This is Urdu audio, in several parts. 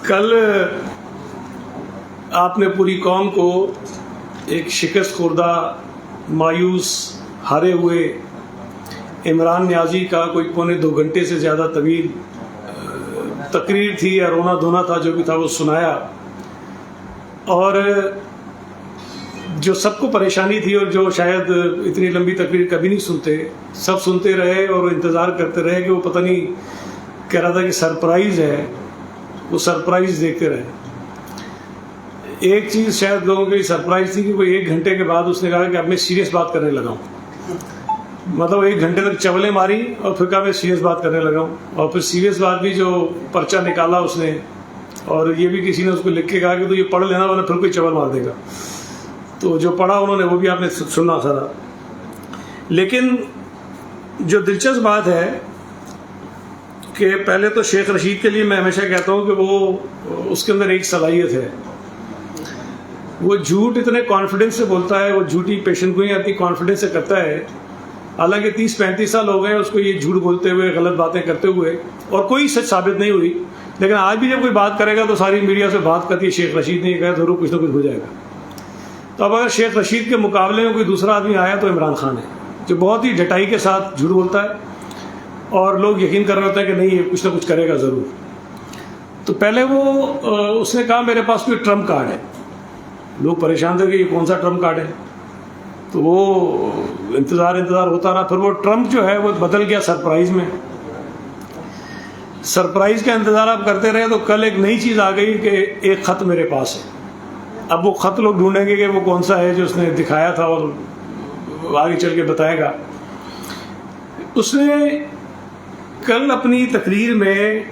کل آپ نے پوری قوم کو ایک شکست خوردہ، مایوس، ہارے ہوئے عمران نیازی کا کوئی پونے 2 گھنٹے سے زیادہ طویل تقریر تھی یا رونا دھونا تھا، جو بھی تھا وہ سنایا، اور جو سب کو پریشانی تھی اور جو شاید اتنی لمبی تقریر کبھی نہیں سنتے، سب سنتے رہے اور انتظار کرتے رہے کہ وہ پتہ نہیں کہہ رہا تھا کہ سرپرائز ہے، وہ سرپرائز دیکھتے رہے۔ ایک چیز شاید لوگوں کے لیے سرپرائز تھی کہ وہ 1 گھنٹے کے بعد اس نے کہا کہ اب میں سیریس بات کرنے لگا ہوں، مطلب 1 گھنٹے تک چولیں ماری اور پھر کہا میں سیریس بات کرنے لگا ہوں، اور پھر سیریس بات بھی جو پرچہ نکالا اس نے، اور یہ بھی کسی نے اس کو لکھ کے کہا کہ تو یہ پڑھ لینا ورنہ پھر کوئی چول مار دے گا، تو جو پڑھا انہوں نے وہ بھی آپ نے سننا سارا۔ لیکن جو دلچسپ بات ہے کہ پہلے تو شیخ رشید کے لیے میں ہمیشہ کہتا ہوں کہ وہ اس کے اندر ایک صلاحیت ہے، وہ جھوٹ اتنے کانفیڈنس سے بولتا ہے، وہ جھوٹی پیشن گوئی اتنی کانفیڈنس سے کرتا ہے، حالانکہ 30-35 سال ہو گئے ہیں اس کو یہ جھوٹ بولتے ہوئے، غلط باتیں کرتے ہوئے، اور کوئی سچ ثابت نہیں ہوئی، لیکن آج بھی جب کوئی بات کرے گا تو ساری میڈیا سے بات کرتی ہے شیخ رشید نے یہ کہا، ضرور کچھ نہ کچھ ہو جائے گا۔ تو اب اگر شیخ رشید کے مقابلے میں کوئی دوسرا آدمی آیا تو عمران خان ہے، جو بہت ہی ڈٹائی کے ساتھ جھوٹ بولتا ہے اور لوگ یقین کر رہے ہوتے ہیں کہ نہیں یہ کچھ نہ کچھ کرے گا ضرور۔ تو پہلے اس نے کہا میرے پاس کوئی ٹرمپ کارڈ ہے، لوگ پریشان تھے کہ یہ کون سا ٹرمپ کارڈ ہے، تو وہ انتظار ہوتا رہا، پھر وہ ٹرمپ جو ہے وہ بدل گیا سرپرائز میں، سرپرائز کا انتظار آپ کرتے رہے، تو کل ایک نئی چیز آ گئی کہ ایک خط میرے پاس ہے۔ اب وہ خط لوگ ڈھونڈیں گے کہ وہ کون سا ہے جو اس نے دکھایا تھا اور آگے چل کے بتائے گا۔ اس نے کل اپنی تقریر میں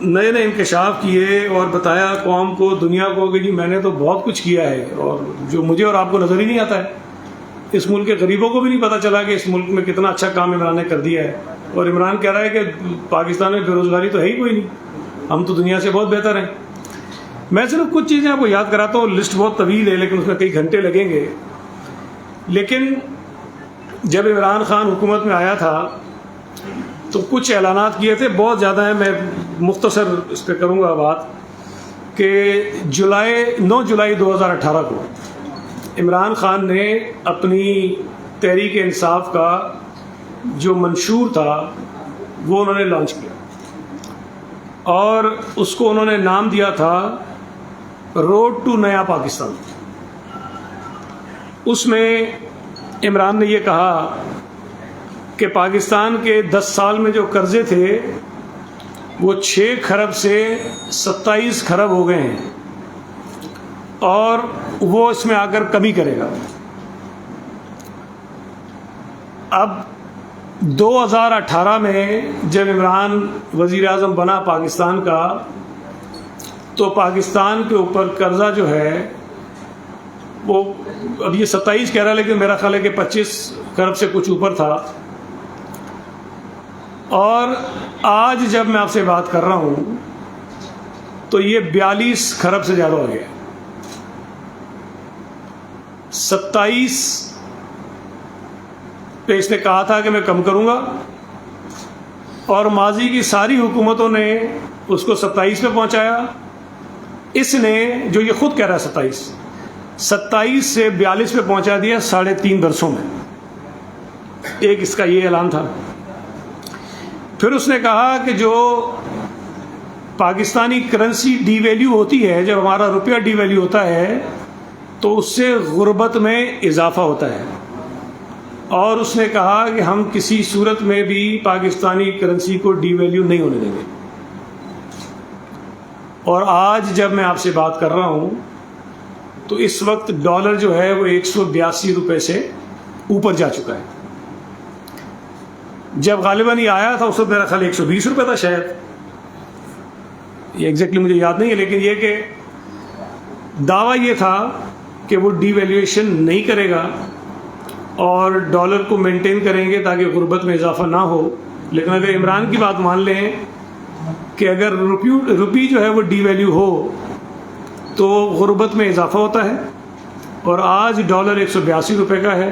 نئے نئے انکشاف کیے اور بتایا قوم کو، دنیا کو، کہ جی میں نے تو بہت کچھ کیا ہے اور جو مجھے اور آپ کو نظر ہی نہیں آتا ہے، اس ملک کے غریبوں کو بھی نہیں پتہ چلا کہ اس ملک میں کتنا اچھا کام عمران نے کر دیا ہے، اور عمران کہہ رہا ہے کہ پاکستان میں بے روزگاری تو ہے ہی کوئی نہیں، ہم تو دنیا سے بہت بہتر ہیں۔ میں صرف کچھ چیزیں آپ کو یاد کراتا ہوں، لسٹ بہت طویل ہے لیکن اس میں کئی گھنٹے لگیں گے۔ لیکن جب عمران خان حکومت میں آیا تھا تو کچھ اعلانات کیے تھے، بہت زیادہ ہیں، میں مختصر اس پہ کروں گا بات، کہ 9 جولائی 2018 کو عمران خان نے اپنی تحریک انصاف کا جو منشور تھا وہ انہوں نے لانچ کیا، اور اس کو انہوں نے نام دیا تھا روڈ ٹو نیا پاکستان۔ اس میں عمران نے یہ کہا کہ پاکستان کے 10 سال میں جو قرضے تھے وہ 6 کھرب سے 27 کھرب ہو گئے ہیں، اور وہ اس میں آ کر کمی کرے گا۔ اب 2018 میں جب عمران وزیر اعظم بنا پاکستان کا، تو پاکستان کے اوپر قرضہ جو ہے وہ اب یہ 27 کہہ رہا ہے لیکن میرا خیال ہے کہ 25 کھرب سے کچھ اوپر تھا، اور آج جب میں آپ سے بات کر رہا ہوں تو یہ 42 کھرب سے زیادہ ہو گیا۔ 27 پہ اس نے کہا تھا کہ میں کم کروں گا، اور ماضی کی ساری حکومتوں نے اس کو 27 پہ پہنچایا، اس نے جو یہ خود کہہ رہا ہے 27 سے 42 پہ پہنچا دیا 3.5 برسوں میں۔ ایک اس کا یہ اعلان تھا۔ پھر اس نے کہا کہ جو پاکستانی کرنسی ڈی ویلیو ہوتی ہے، جب ہمارا روپیہ ڈی ویلیو ہوتا ہے تو اس سے غربت میں اضافہ ہوتا ہے، اور اس نے کہا کہ ہم کسی صورت میں بھی پاکستانی کرنسی کو ڈی ویلیو نہیں ہونے دیں گے۔ اور آج جب میں آپ سے بات کر رہا ہوں تو اس وقت ڈالر جو ہے وہ 182 روپے سے اوپر جا چکا ہے۔ جب غالباً یہ آیا تھا اس وقت میرا خیال 120 روپے تھا شاید، یہ ایگزیکٹلی مجھے یاد نہیں ہے، لیکن یہ کہ دعویٰ یہ تھا کہ وہ ڈی ویلیویشن نہیں کرے گا اور ڈالر کو مینٹین کریں گے تاکہ غربت میں اضافہ نہ ہو۔ لیکن اگر عمران کی بات مان لیں کہ اگر روپی جو ہے وہ ڈی ویلیو ہو تو غربت میں اضافہ ہوتا ہے، اور آج ڈالر 182 روپے کا ہے،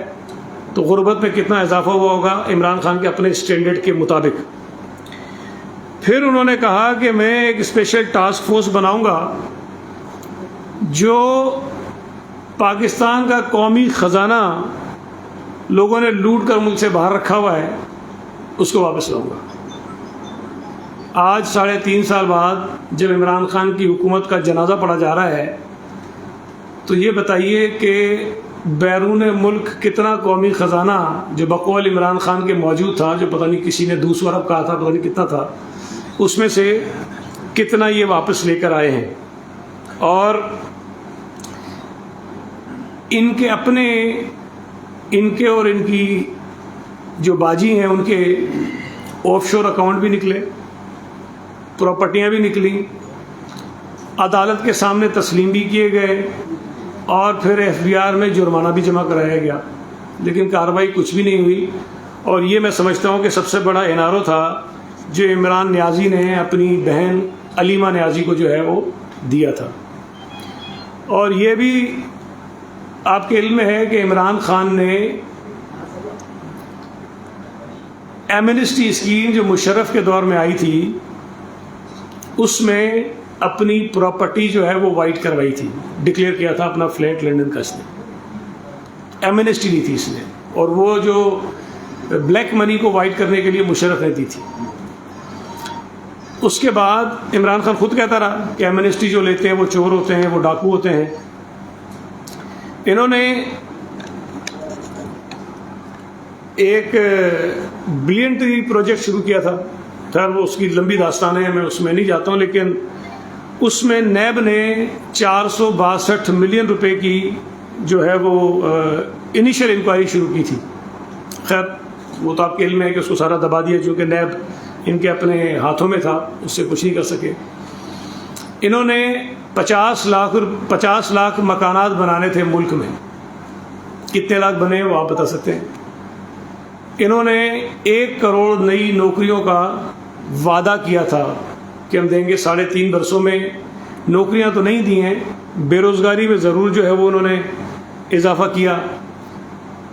تو غربت میں کتنا اضافہ ہوا ہوگا عمران خان کے اپنے اسٹینڈرڈ کے مطابق۔ پھر انہوں نے کہا کہ میں ایک اسپیشل ٹاسک فورس بناؤں گا جو پاکستان کا قومی خزانہ لوگوں نے لوٹ کر ملک سے باہر رکھا ہوا ہے اس کو واپس لاؤں گا۔ آج 3.5 سال بعد جب عمران خان کی حکومت کا جنازہ پڑھا جا رہا ہے تو یہ بتائیے کہ بیرون ملک کتنا قومی خزانہ جو بقول عمران خان کے موجود تھا، جو پتہ نہیں کسی نے 200 ارب کہا تھا، پتہ نہیں کتنا تھا، اس میں سے کتنا یہ واپس لے کر آئے ہیں۔ اور ان کے اپنے، ان کے اور ان کی جو باجی ہیں ان کے آف شور اکاؤنٹ بھی نکلے، پراپرٹیاں بھی نکلیں، عدالت کے سامنے تسلیم بھی کیے گئے، اور پھر ایف بی آر میں جرمانہ بھی جمع کرایا گیا، لیکن کارروائی کچھ بھی نہیں ہوئی۔ اور یہ میں سمجھتا ہوں کہ سب سے بڑا این آر او تھا جو عمران نیازی نے اپنی بہن علیمہ نیازی کو جو ہے وہ دیا تھا۔ اور یہ بھی آپ کے علم میں ہے کہ عمران خان نے ایمنسٹی اسکیم جو مشرف کے دور میں آئی تھی اس میں اپنی پراپرٹی جو ہے وہ وائٹ کروائی تھی، ڈکلیئر کیا تھا اپنا فلیٹ لنڈن کا، اس نے ایمنسٹی دی تھی اس نے، اور وہ جو بلیک منی کو وائٹ کرنے کے لیے مشرف نے دی تھی۔ اس کے بعد عمران خان خود کہتا رہا کہ ایمنسٹی جو لیتے ہیں وہ چور ہوتے ہیں، وہ ڈاکو ہوتے ہیں۔ انہوں نے ایک بلینٹری پروجیکٹ شروع کیا تھا، خیر وہ اس کی لمبی داستان ہے، میں اس میں نہیں جاتا ہوں، لیکن اس میں نیب نے 462 ملین روپے کی جو ہے وہ انیشیل انکوائری شروع کی تھی۔ خیر وہ تو آپ کے علم میں ہے کہ اس کو سارا دبا دیا، چونکہ نیب ان کے اپنے ہاتھوں میں تھا، اس سے کچھ نہیں کر سکے۔ انہوں نے 50 لاکھ مکانات بنانے تھے ملک میں، کتنے لاکھ بنے وہ آپ بتا سکتے ہیں؟ انہوں نے 1 کروڑ نئی نوکریوں کا وعدہ کیا تھا کہ ہم دیں گے، 3.5 برسوں میں نوکریاں تو نہیں دی ہیں، بے روزگاری میں ضرور جو ہے وہ انہوں نے اضافہ کیا۔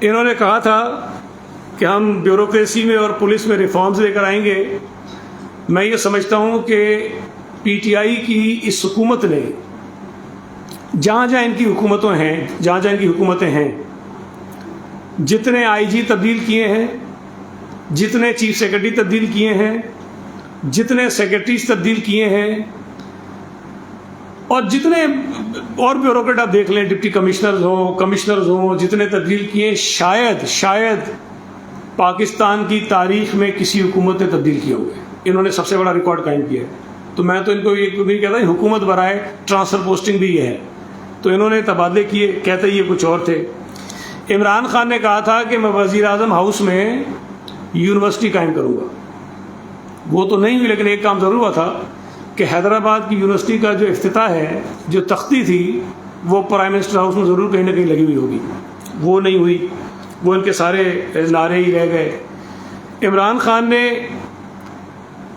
انہوں نے کہا تھا کہ ہم بیوروکریسی میں اور پولیس میں ریفارمز لے کر آئیں گے۔ میں یہ سمجھتا ہوں کہ پی ٹی آئی کی اس حکومت نے جہاں جہاں ان کی حکومتیں ہیں جتنے آئی جی تبدیل کیے ہیں، جتنے چیف سیکرٹری تبدیل کیے ہیں، جتنے سیکرٹریز تبدیل کیے ہیں، اور جتنے اور بیوروکریٹ آپ دیکھ لیں، ڈپٹی کمشنرز ہوں، جتنے تبدیل کیے، شاید پاکستان کی تاریخ میں کسی حکومت نے تبدیل کیے ہوئے۔ انہوں نے سب سے بڑا ریکارڈ قائم کیا ہے۔ تو میں تو ان کو یہ نہیں کہتا، حکومت برائے ٹرانسفر پوسٹنگ بھی یہ ہے۔ تو انہوں نے تبادلے کیے، کہتے یہ کچھ اور تھے۔ عمران خان نے کہا تھا کہ میں وزیر اعظم ہاؤس میں یونیورسٹی قائم کروں گا، وہ تو نہیں ہوئی، لیکن ایک کام ضرور ہوا تھا کہ حیدرآباد کی یونیورسٹی کا جو افتتاح ہے، جو تختی تھی، وہ پرائم منسٹر ہاؤس میں ضرور کہیں نہ کہیں لگی ہوئی ہوگی، وہ نہیں ہوئی، وہ ان کے سارے نعرے ہی رہ گئے۔ عمران خان نے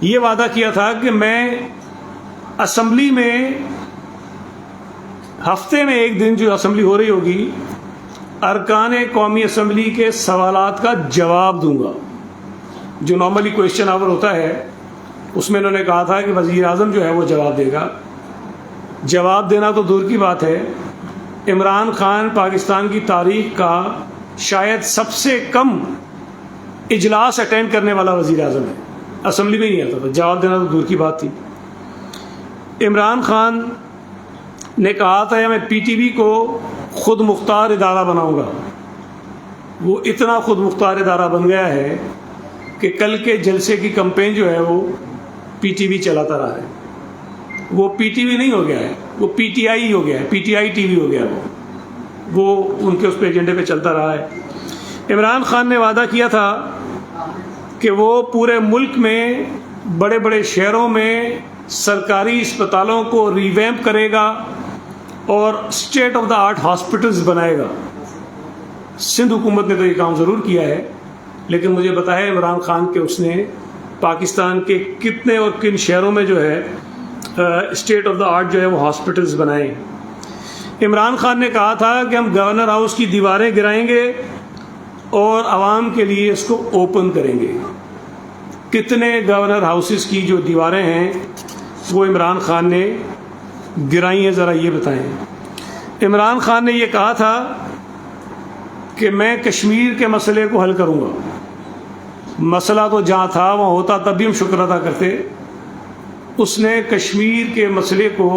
یہ وعدہ کیا تھا کہ میں اسمبلی میں ہفتے میں 1 دن جو اسمبلی ہو رہی ہوگی، ارکان قومی اسمبلی کے سوالات کا جواب دوں گا، جو نارملی کویشچن آور ہوتا ہے، اس میں انہوں نے کہا تھا کہ وزیر اعظم جو ہے وہ جواب دے گا۔ جواب دینا تو دور کی بات ہے، عمران خان پاکستان کی تاریخ کا شاید سب سے کم اجلاس اٹینڈ کرنے والا وزیر اعظم ہے، اسمبلی میں نہیں آتا تھا، جواب دینا تو دور کی بات تھی۔ عمران خان نے کہا تھا میں پی ٹی وی کو خود مختار ادارہ بناؤں گا، وہ اتنا خود مختار ادارہ بن گیا ہے کہ کل کے جلسے کی کمپین جو ہے وہ پی ٹی وی چلاتا رہا ہے۔ وہ پی ٹی وی نہیں ہو گیا ہے، وہ پی ٹی آئی ہو گیا ہے، P T I T V ہو گیا ہے، وہ ان کے اس پہ ایجنڈے پہ چلتا رہا ہے۔ عمران خان نے وعدہ کیا تھا کہ وہ پورے ملک میں بڑے بڑے شہروں میں سرکاری اسپتالوں کو ریویمپ کرے گا اور state of the art hospitals بنائے گا۔ سندھ حکومت نے تو یہ کام ضرور کیا ہے، لیکن مجھے بتایا عمران خان کہ اس نے پاکستان کے کتنے اور کن شہروں میں جو ہے اسٹیٹ آف دا آرٹ جو ہے وہ ہاسپٹلز بنائیں۔ عمران خان نے کہا تھا کہ ہم گورنر ہاؤس کی دیواریں گرائیں گے اور عوام کے لیے اس کو اوپن کریں گے۔ کتنے گورنر ہاؤسز کی جو دیواریں ہیں وہ عمران خان نے گرائی ہیں، ذرا یہ بتائیں۔ عمران خان نے یہ کہا تھا کہ میں کشمیر کے مسئلے کو حل کروں گا، مسئلہ تو جہاں تھا وہاں ہوتا تب بھی ہم شکر ادا کرتے۔ اس نے کشمیر کے مسئلے کو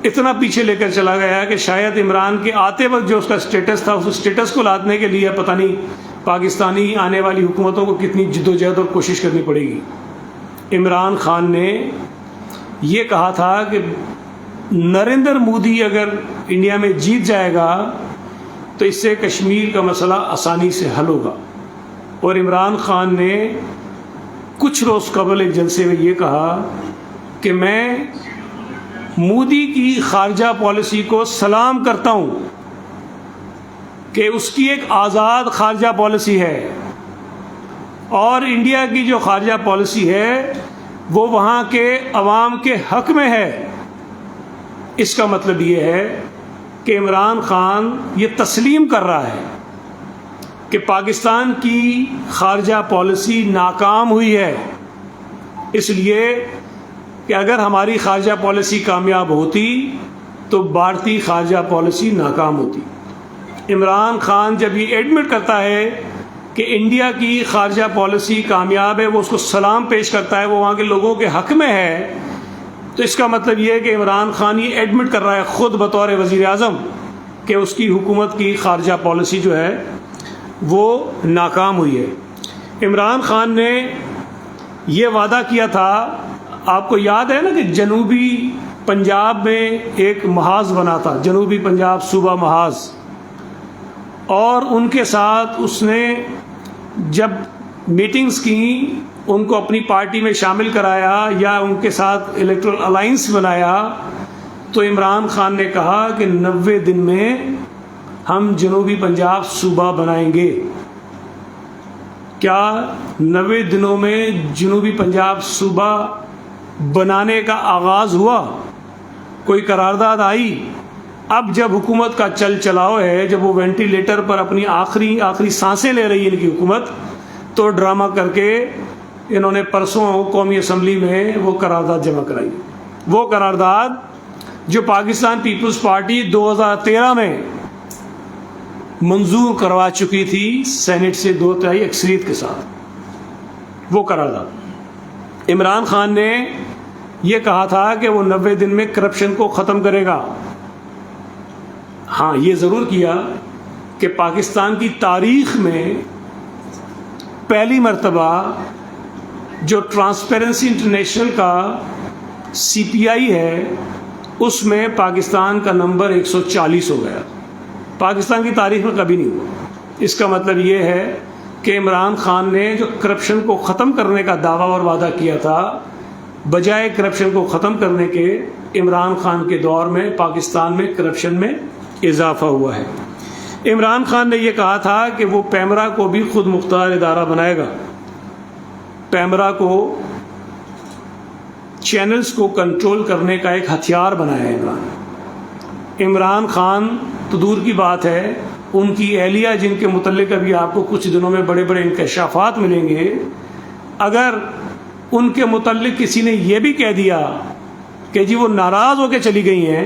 اتنا پیچھے لے کر چلا گیا کہ شاید عمران کے آتے وقت جو اس کا سٹیٹس تھا، اس سٹیٹس کو لانے کے لیے پتہ نہیں پاکستانی آنے والی حکومتوں کو کتنی جدوجہد اور کوشش کرنی پڑے گی۔ عمران خان نے یہ کہا تھا کہ نریندر مودی اگر انڈیا میں جیت جائے گا تو اس سے کشمیر کا مسئلہ آسانی سے حل ہوگا، اور عمران خان نے کچھ روز قبل ایک جلسے میں یہ کہا کہ میں مودی کی خارجہ پالیسی کو سلام کرتا ہوں کہ اس کی ایک آزاد خارجہ پالیسی ہے، اور انڈیا کی جو خارجہ پالیسی ہے وہ وہاں کے عوام کے حق میں ہے۔ اس کا مطلب یہ ہے کہ عمران خان یہ تسلیم کر رہا ہے کہ پاکستان کی خارجہ پالیسی ناکام ہوئی ہے، اس لیے کہ اگر ہماری خارجہ پالیسی کامیاب ہوتی تو بھارتی خارجہ پالیسی ناکام ہوتی۔ عمران خان جب یہ ایڈمٹ کرتا ہے کہ انڈیا کی خارجہ پالیسی کامیاب ہے، وہ اس کو سلام پیش کرتا ہے، وہ وہاں کے لوگوں کے حق میں ہے، تو اس کا مطلب یہ ہے کہ عمران خان یہ ایڈمٹ کر رہا ہے خود بطور وزیر اعظم کہ اس کی حکومت کی خارجہ پالیسی جو ہے وہ ناکام ہوئی ہے۔ عمران خان نے یہ وعدہ کیا تھا، آپ کو یاد ہے نا کہ جنوبی پنجاب میں ایک محاذ بنا تھا، جنوبی پنجاب صوبہ محاذ، اور ان کے ساتھ اس نے جب میٹنگز کی ان کو اپنی پارٹی میں شامل کرایا یا ان کے ساتھ الیکٹرل الائنس بنایا، تو عمران خان نے کہا کہ 90 دن میں ہم جنوبی پنجاب صوبہ بنائیں گے۔ کیا 90 دنوں میں جنوبی پنجاب صوبہ بنانے کا آغاز ہوا؟ کوئی قرارداد آئی؟ اب جب حکومت کا چل چلاؤ ہے، جب وہ وینٹیلیٹر پر اپنی آخری سانسیں لے رہی ہے ان کی حکومت، تو ڈرامہ کر کے انہوں نے پرسوں قومی اسمبلی میں وہ قرارداد جمع کرائی، وہ قرارداد جو پاکستان پیپلز پارٹی 2013 میں منظور کروا چکی تھی سینٹ سے 2/3 اکثریت کے ساتھ۔ وہ قرارداد عمران خان نے یہ کہا تھا کہ وہ 90 دن میں کرپشن کو ختم کرے گا۔ ہاں، یہ ضرور کیا کہ پاکستان کی تاریخ میں پہلی مرتبہ جو ٹرانسپیرنسی انٹرنیشنل کا CPI ہے اس میں پاکستان کا نمبر 140 ہو گیا، پاکستان کی تاریخ میں کبھی نہیں ہوا۔ اس کا مطلب یہ ہے کہ عمران خان نے جو کرپشن کو ختم کرنے کا دعویٰ اور وعدہ کیا تھا، بجائے کرپشن کو ختم کرنے کے عمران خان کے دور میں پاکستان میں کرپشن میں اضافہ ہوا ہے۔ عمران خان نے یہ کہا تھا کہ وہ پیمرا کو بھی خود مختار ادارہ بنائے گا، پیمرا کو چینلز کو کنٹرول کرنے کا ایک ہتھیار بنایا ہے عمران خان۔ تو دور کی بات ہے، ان کی اہلیہ جن کے متعلق ابھی آپ کو کچھ دنوں میں بڑے بڑے انکشافات ملیں گے، اگر ان کے متعلق کسی نے یہ بھی کہہ دیا کہ جی وہ ناراض ہو کے چلی گئی ہیں،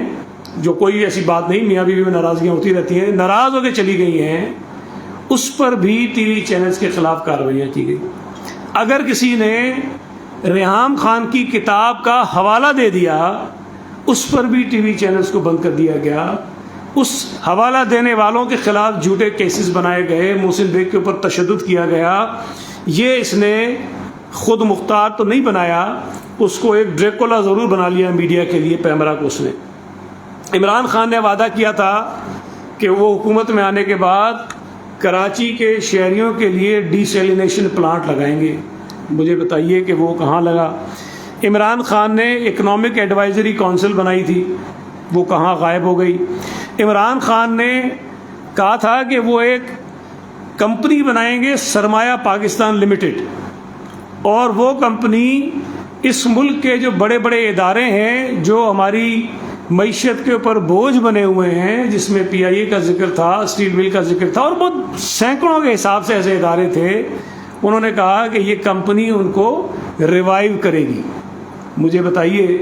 جو کوئی ایسی بات نہیں، میاں بیوی میں ناراضگیاں ہوتی رہتی ہیں، ناراض ہو کے چلی گئی ہیں، اس پر بھی ٹی وی چینلز کے خلاف کارروائیاں کی گئی۔ اگر کسی نے ریحام خان کی کتاب کا حوالہ دے دیا، اس پر بھی ٹی وی چینلز کو بند کر دیا گیا، اس حوالہ دینے والوں کے خلاف جھوٹے کیسز بنائے گئے، محسن بیگ کے اوپر تشدد کیا گیا۔ یہ اس نے خود مختار تو نہیں بنایا، اس کو ایک ڈریکولا ضرور بنا لیا میڈیا کے لیے، پیمرا کو اس نے۔ عمران خان نے وعدہ کیا تھا کہ وہ حکومت میں آنے کے بعد کراچی کے شہریوں کے لیے ڈی سیلینیشن پلانٹ لگائیں گے۔ مجھے بتائیے کہ وہ کہاں لگا؟ عمران خان نے اکنامک ایڈوائزری کونسل بنائی تھی، وہ کہاں غائب ہو گئی؟ عمران خان نے کہا تھا کہ وہ ایک کمپنی بنائیں گے، سرمایہ پاکستان لمیٹڈ، اور وہ کمپنی اس ملک کے جو بڑے بڑے ادارے ہیں جو ہماری معیشت کے اوپر بوجھ بنے ہوئے ہیں، جس میں PIA کا ذکر تھا، اسٹیل مل کا ذکر تھا، اور بہت سینکڑوں کے حساب سے ایسے ادارے تھے، انہوں نے کہا کہ یہ کمپنی ان کو ریوائیو کرے گی. مجھے بتائیے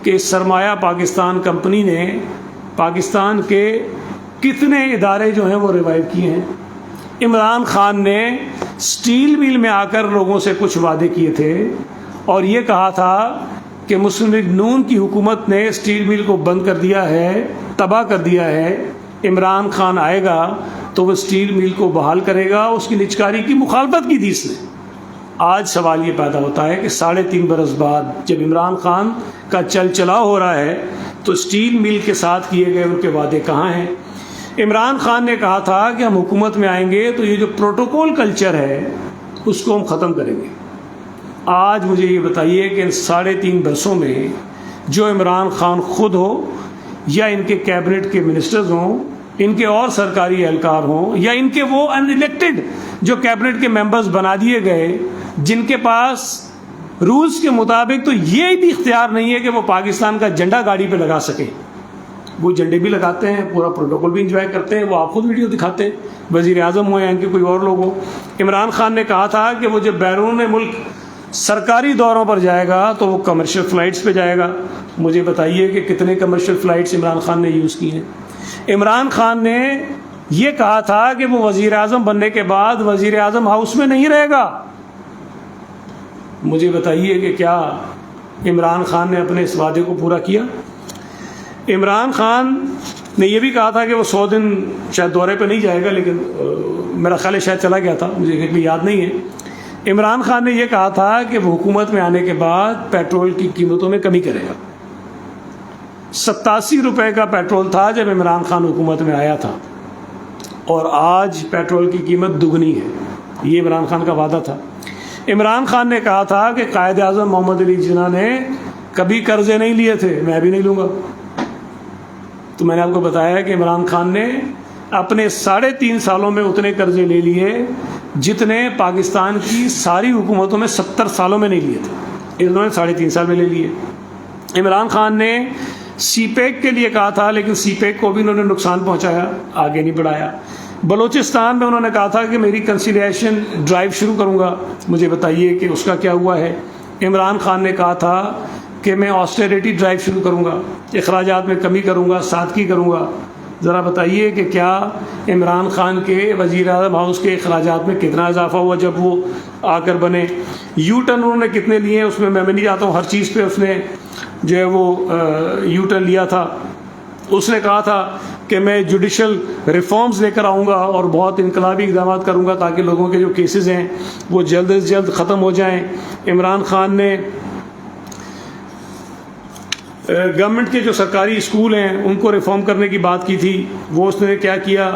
کہ سرمایہ پاکستان کمپنی نے پاکستان کے کتنے ادارے جو ہیں وہ ریوائیو کیے ہیں. عمران خان نے اسٹیل مل میں آ کر لوگوں سے کچھ وعدے کیے تھے اور یہ کہا تھا کہ مسلم لیگ نون کی حکومت نے اسٹیل مل کو بند کر دیا ہے, تباہ کر دیا ہے. عمران خان آئے گا تو وہ اسٹیل مل کو بحال کرے گا. اس کی نجکاری کی مخالفت کی تھی اس نے. آج سوال یہ پیدا ہوتا ہے کہ 3.5 برس بعد جب عمران خان کا چل چلاؤ ہو رہا ہے تو اسٹیل مل کے ساتھ کیے گئے ان کے وعدے کہاں ہیں؟ عمران خان نے کہا تھا کہ ہم حکومت میں آئیں گے تو یہ جو پروٹوکول کلچر ہے اس کو ہم ختم کریں گے. آج مجھے یہ بتائیے کہ ان 3.5 برسوں میں جو عمران خان خود ہو یا ان کے کیبنٹ کے منسٹرز ہوں, ان کے اور سرکاری اہلکار ہوں, یا ان کے وہ ان الیکٹڈ جو کیبنٹ کے ممبرز بنا دیے گئے جن کے پاس رولز کے مطابق تو یہ بھی اختیار نہیں ہے کہ وہ پاکستان کا جھنڈا گاڑی پہ لگا سکیں. وہ جھنڈے بھی لگاتے ہیں, پورا پروٹوکول بھی انجوائے کرتے ہیں, وہ آپ خود ویڈیو دکھاتے ہیں, وزیر اعظم ہو یا ان کے کوئی اور لوگ ہو. عمران خان نے کہا تھا کہ وہ جب بیرون ملک سرکاری دوروں پر جائے گا تو وہ کمرشل فلائٹس پہ جائے گا. مجھے بتائیے کہ کتنے کمرشل فلائٹس عمران خان نے یوز کی ہیں. عمران خان نے یہ کہا تھا کہ وہ وزیر اعظم بننے کے بعد وزیر اعظم ہاؤس میں نہیں رہے گا. مجھے بتائیے کہ کیا عمران خان نے اپنے اس وعدے کو پورا کیا؟ عمران خان نے یہ بھی کہا تھا کہ وہ 100 دن شاید دورے پہ نہیں جائے گا, لیکن میرا خیال ہے شاید چلا گیا تھا, مجھے بھی یاد نہیں ہے. عمران خان نے یہ کہا تھا کہ وہ حکومت میں آنے کے بعد پیٹرول کی قیمتوں میں کمی کرے گا. 87 روپے کا پیٹرول تھا جب عمران خان حکومت میں آیا تھا, اور آج پیٹرول کی قیمت دگنی ہے. یہ عمران خان کا وعدہ تھا. عمران خان نے کہا تھا کہ قائد اعظم محمد علی جناح نے کبھی قرضے نہیں لیے تھے, میں بھی نہیں لوں گا. تو میں نے آپ کو بتایا کہ عمران خان نے اپنے 3.5 سالوں میں اتنے قرضے لے لیے جتنے پاکستان کی ساری حکومتوں میں 70 سالوں میں نہیں لیے تھے. انہوں نے 3.5 سال میں لے لیے. عمران خان نے سی پیک کے لیے کہا تھا, لیکن سی پیک کو بھی انہوں نے نقصان پہنچایا, آگے نہیں بڑھایا. بلوچستان میں انہوں نے کہا تھا کہ میری کنسیلیشن ڈرائیو شروع کروں گا. مجھے بتائیے کہ اس کا کیا ہوا ہے؟ عمران خان نے کہا تھا کہ میں آسٹیریٹی ڈرائیو شروع کروں گا, اخراجات میں کمی کروں گا, سادگی کروں گا. ذرا بتائیے کہ کیا عمران خان کے وزیر اعظم ہاؤس کے اخراجات میں کتنا اضافہ ہوا جب وہ آ کر بنے؟ یو ٹرن انہوں نے کتنے لیے ہیں اس میں میں نہیں جاتا ہوں, ہر چیز پہ اس نے جو ہے وہ یو ٹرن لیا تھا. اس نے کہا تھا کہ میں جوڈیشل ریفارمز لے کر آؤں گا اور بہت انقلابی اقدامات کروں گا تاکہ لوگوں کے جو کیسز ہیں وہ جلد از جلد ختم ہو جائیں. عمران خان نے گورنمنٹ کے جو سرکاری اسکول ہیں ان کو ریفارم کرنے کی بات کی تھی. وہ اس نے کیا کیا؟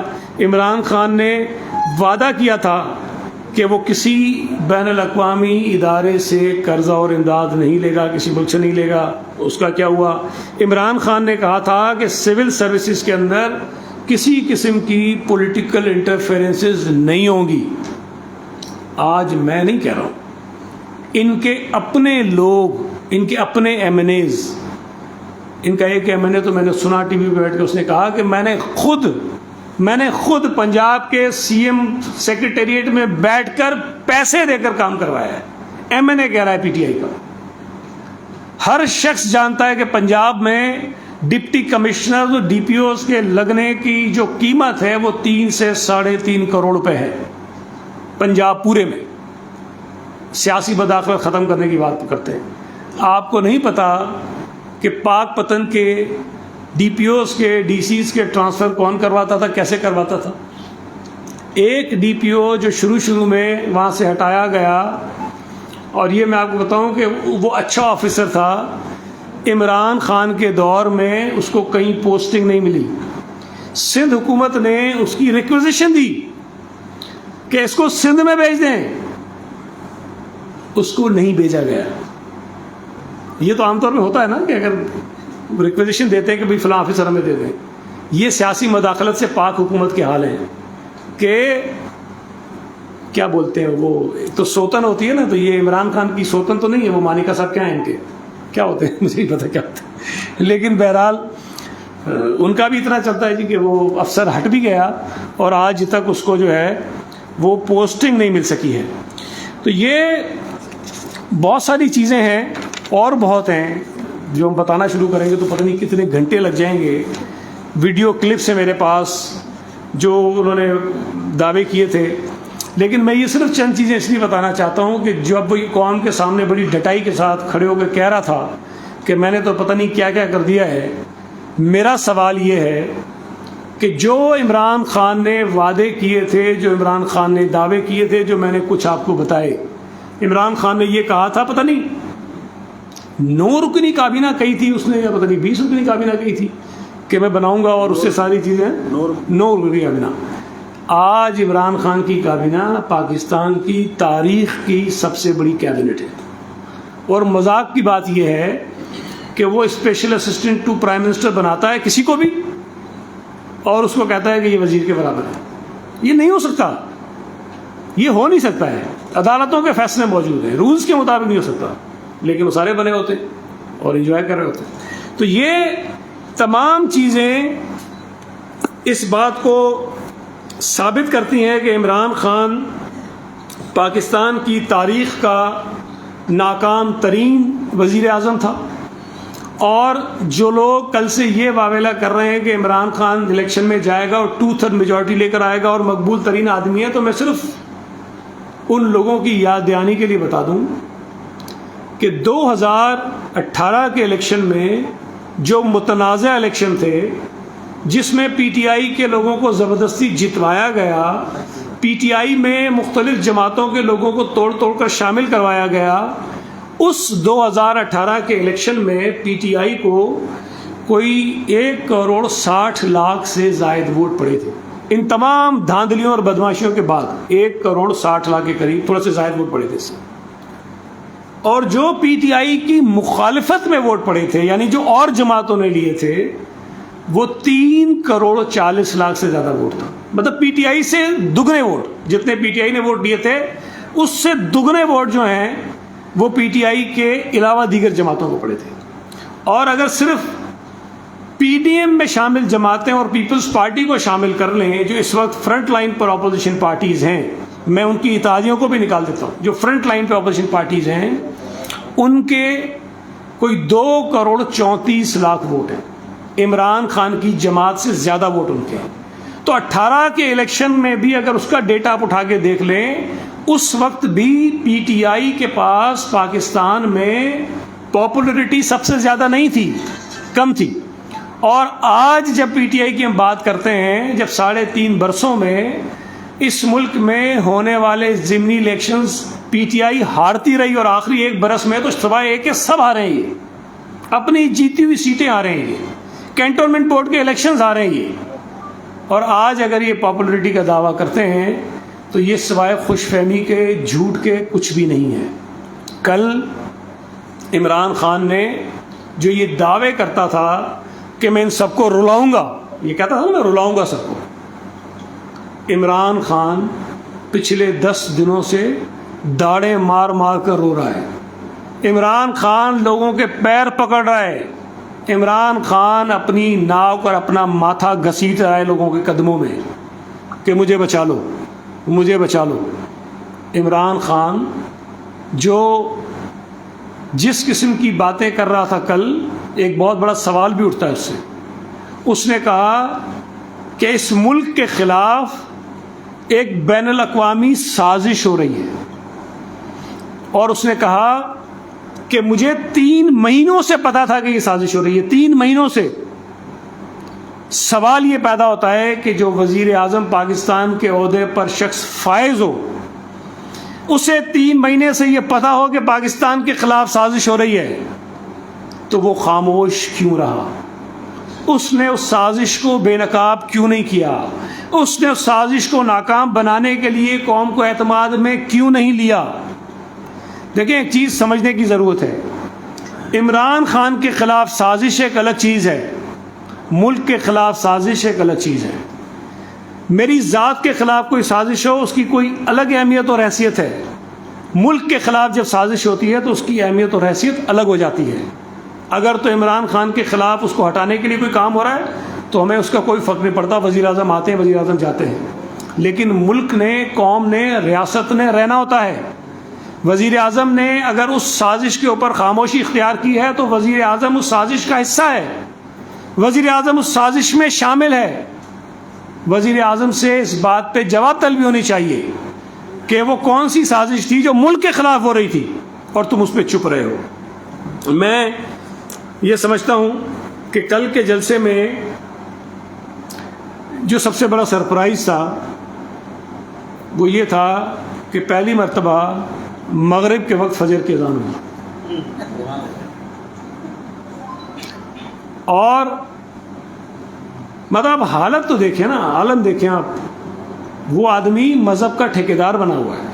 عمران خان نے وعدہ کیا تھا کہ وہ کسی بین الاقوامی ادارے سے قرضہ اور امداد نہیں لے گا, کسی ملک سے نہیں لے گا. اس کا کیا ہوا؟ عمران خان نے کہا تھا کہ سول سروسز کے اندر کسی قسم کی پولیٹیکل انٹرفیرنسز نہیں ہوں گی. آج میں نہیں کہہ رہا ہوں, ان کے اپنے لوگ, ان کے اپنے ایم این ایز, ان کا ایک ایم این اے تو میں نے سنا ٹی وی پہ بیٹھ کے, اس نے کہا کہ میں نے خود پنجاب کے سی ایم سیکریٹریٹ میں بیٹھ کر پیسے دے کر کام کروایا ہے. ایم این اے کہہ رہا ہے پی ٹی آئی کا. ہر شخص جانتا ہے کہ پنجاب میں ڈپٹی کمشنر اور ڈی پی اوز کے لگنے کی جو قیمت ہے وہ 3 سے 3.5 کروڑ روپے ہے پنجاب پورے میں. سیاسی مداخلت ختم کرنے کی بات کرتے ہیں. آپ کو نہیں پتا کہ پاک پتن کے ڈی پی اوز کے, ڈی سیز کے ٹرانسفر کون کرواتا تھا, کیسے کرواتا تھا؟ ایک ڈی پی او جو شروع میں وہاں سے ہٹایا گیا, اور یہ میں آپ کو بتاؤں کہ وہ اچھا آفیسر تھا, عمران خان کے دور میں اس کو کہیں پوسٹنگ نہیں ملی. سندھ حکومت نے اس کی ریکویزیشن دی کہ اس کو سندھ میں بھیج دیں, اس کو نہیں بھیجا گیا. یہ تو عام طور پہ ہوتا ہے نا کہ اگر ریکویزیشن دیتے ہیں کہ بھائی فلاں آفیسر ہمیں دے دیں. یہ سیاسی مداخلت سے پاک حکومت کے حال ہیں کہ کیا بولتے ہیں وہ, ایک تو سوتن ہوتی ہے نا, تو یہ عمران خان کی سوتن تو نہیں ہے, وہ مانیکا صاحب کیا ہیں ان کے, کیا ہوتے ہیں مجھے نہیں پتا کیا ہوتے ہیں. لیکن بہرحال ان کا بھی اتنا چلتا ہے جی کہ وہ افسر ہٹ بھی گیا اور آج تک اس کو جو ہے وہ پوسٹنگ نہیں مل سکی ہے. تو یہ بہت ساری چیزیں ہیں اور بہت ہیں جو ہم بتانا شروع کریں گے تو پتہ نہیں کتنے گھنٹے لگ جائیں گے. ویڈیو کلپس ہیں میرے پاس جو انہوں نے دعوے کیے تھے، لیکن میں یہ صرف چند چیزیں اس لیے بتانا چاہتا ہوں کہ جب وہ قوم کے سامنے بڑی ڈٹائی کے ساتھ کھڑے ہو کے کہہ رہا تھا کہ میں نے تو پتہ نہیں کیا کیا کر دیا ہے، میرا سوال یہ ہے کہ جو عمران خان نے وعدے کیے تھے، جو عمران خان نے دعوے کیے تھے، جو میں نے کچھ آپ کو بتائے. عمران خان نے یہ کہا تھا، پتہ نہیں 9 رکنی کابینہ کہی تھی اس نے، یا پتہ نہیں 20 رکنی کابینہ کہی تھی کہ میں بناؤں گا اور اس سے ساری چیزیں 9 رکنی کابینہ. آج عمران خان کی کابینہ پاکستان کی تاریخ کی سب سے بڑی کیبنٹ ہے. اور مذاق کی بات یہ ہے کہ وہ special assistant to prime minister بناتا ہے کسی کو بھی اور اس کو کہتا ہے کہ یہ وزیر کے برابر ہے. یہ نہیں ہو سکتا، یہ ہو نہیں سکتا ہے. عدالتوں کے فیصلے موجود ہیں، رولز کے مطابق نہیں ہو سکتا، لیکن وہ سارے بنے ہوتے ہیں اور انجوائے کر رہے ہوتے ہیں. تو یہ تمام چیزیں اس بات کو ثابت کرتی ہیں کہ عمران خان پاکستان کی تاریخ کا ناکام ترین وزیر اعظم تھا. اور جو لوگ کل سے یہ واویلا کر رہے ہیں کہ عمران خان الیکشن میں جائے گا اور 2/3 میجورٹی لے کر آئے گا اور مقبول ترین آدمی ہے، تو میں صرف ان لوگوں کی یاد دہانی کے لیے بتا دوں کہ 2018 کے الیکشن میں جو متنازع الیکشن تھے، جس میں پی ٹی آئی کے لوگوں کو زبردستی جتوایا گیا، پی ٹی آئی میں مختلف جماعتوں کے لوگوں کو توڑ توڑ کر شامل کروایا گیا، اس 2018 کے الیکشن میں پی ٹی آئی کو کوئی 1,60,00,000 سے زائد ووٹ پڑے تھے. ان تمام دھاندلیوں اور بدماشیوں کے بعد 1,60,00,000 کے قریب، تھوڑا سے زائد ووٹ پڑے تھے اس سے. اور جو پی ٹی آئی کی مخالفت میں ووٹ پڑے تھے، یعنی جو اور جماعتوں نے لیے تھے، وہ 3,40,00,000 سے زیادہ ووٹ تھا. مطلب پی ٹی آئی سے دگنے ووٹ، جتنے پی ٹی آئی نے ووٹ دیے تھے اس سے دگنے ووٹ جو ہیں وہ پی ٹی آئی کے علاوہ دیگر جماعتوں کو پڑے تھے. اور اگر صرف پی ڈی ایم میں شامل جماعتیں اور پیپلز پارٹی کو شامل کر لیں، جو اس وقت فرنٹ لائن پر اپوزیشن پارٹیز ہیں، میں ان کی اتحادیوں کو بھی نکال دیتا ہوں، جو فرنٹ لائن پہ اپوزیشن پارٹیز ہیں، ان کے کوئی 2,34,00,000 ووٹ ہیں. عمران خان کی جماعت سے زیادہ ووٹ ان کے ہیں. تو 18 کے الیکشن میں بھی اگر اس کا ڈیٹا آپ اٹھا کے دیکھ لیں، اس وقت بھی پی ٹی آئی کے پاس پاکستان میں پاپولرٹی سب سے زیادہ نہیں تھی، کم تھی. اور آج جب پی ٹی آئی کی ہم بات کرتے ہیں، جب 3.5 برسوں میں اس ملک میں ہونے والے ضمنی الیکشنز پی ٹی آئی ہارتی رہی، اور آخری 1 برس میں تو سوائے ایک کے سب ہارے ہیں، یہ اپنی جیتی ہوئی سیٹیں آ رہے ہیں، یہ کینٹونمنٹ بورڈ کے الیکشنز آ رہے ہیں یہ. اور آج اگر یہ پاپولرٹی کا دعویٰ کرتے ہیں تو یہ سوائے خوش فہمی کے، جھوٹ کے کچھ بھی نہیں ہے. کل عمران خان نے جو یہ دعوے کرتا تھا کہ میں ان سب کو رلاؤں گا، یہ کہتا تھا نا میں رلاؤں گا سب کو، عمران خان پچھلے 10 دنوں سے داڑیں مار مار کر رو رہا ہے. عمران خان لوگوں کے پیر پکڑ رہا ہے. عمران خان اپنی ناک اور اپنا ماتھا گھسیٹ رہا ہے لوگوں کے قدموں میں کہ مجھے بچا لو، مجھے بچا لو. عمران خان جو جس قسم کی باتیں کر رہا تھا کل، ایک بہت بڑا سوال بھی اٹھتا ہے اس سے. اس نے کہا کہ اس ملک کے خلاف ایک بین الاقوامی سازش ہو رہی ہے، اور اس نے کہا کہ مجھے 3 مہینوں سے پتا تھا کہ یہ سازش ہو رہی ہے، 3 مہینوں سے. سوال یہ پیدا ہوتا ہے کہ جو وزیر اعظم پاکستان کے عہدے پر شخص فائز ہو، اسے 3 مہینے سے یہ پتا ہو کہ پاکستان کے خلاف سازش ہو رہی ہے، تو وہ خاموش کیوں رہا؟ اس نے اس سازش کو بے نقاب کیوں نہیں کیا؟ اس نے اس سازش کو ناکام بنانے کے لیے قوم کو اعتماد میں کیوں نہیں لیا؟ دیکھیں، ایک چیز سمجھنے کی ضرورت ہے. عمران خان کے خلاف سازش ایک الگ چیز ہے، ملک کے خلاف سازش ایک الگ چیز ہے. میری ذات کے خلاف کوئی سازش ہو، اس کی کوئی الگ اہمیت اور حیثیت ہے. ملک کے خلاف جب سازش ہوتی ہے تو اس کی اہمیت اور حیثیت الگ ہو جاتی ہے. اگر تو عمران خان کے خلاف اس کو ہٹانے کے لیے کوئی کام ہو رہا ہے تو ہمیں اس کا کوئی فرق نہیں پڑتا، وزیر اعظم آتے ہیں، وزیر اعظم جاتے ہیں. لیکن ملک نے، قوم نے، ریاست نے رہنا ہوتا ہے. وزیر اعظم نے اگر اس سازش کے اوپر خاموشی اختیار کی ہے تو وزیر اعظم اس سازش کا حصہ ہے، وزیر اعظم اس سازش میں شامل ہے۔ وزیر اعظم سے اس بات پہ جواب طلبی ہونی چاہیے کہ وہ کون سی سازش تھی جو ملک کے خلاف ہو رہی تھی اور تم اس پہ چپ رہے ہو۔ میں یہ سمجھتا ہوں کہ کل کے جلسے میں جو سب سے بڑا سرپرائز تھا وہ یہ تھا کہ پہلی مرتبہ مغرب کے وقت فجر کی اذان ہوئی، اور مطلب حالت تو دیکھیں نا، عالم دیکھیں آپ، وہ آدمی مذہب کا ٹھیکیدار بنا ہوا ہے،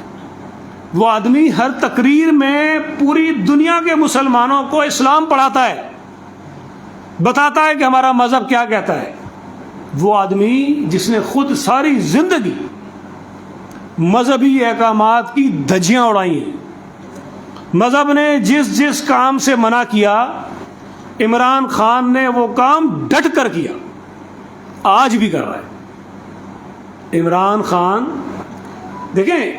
وہ آدمی ہر تقریر میں پوری دنیا کے مسلمانوں کو اسلام پڑھاتا ہے، بتاتا ہے کہ ہمارا مذہب کیا کہتا ہے۔ وہ آدمی جس نے خود ساری زندگی مذہبی احکامات کی دھجیاں اڑائی ہیں، مذہب نے جس جس کام سے منع کیا عمران خان نے وہ کام ڈٹ کر کیا، آج بھی کر رہا ہے عمران خان۔ دیکھیں،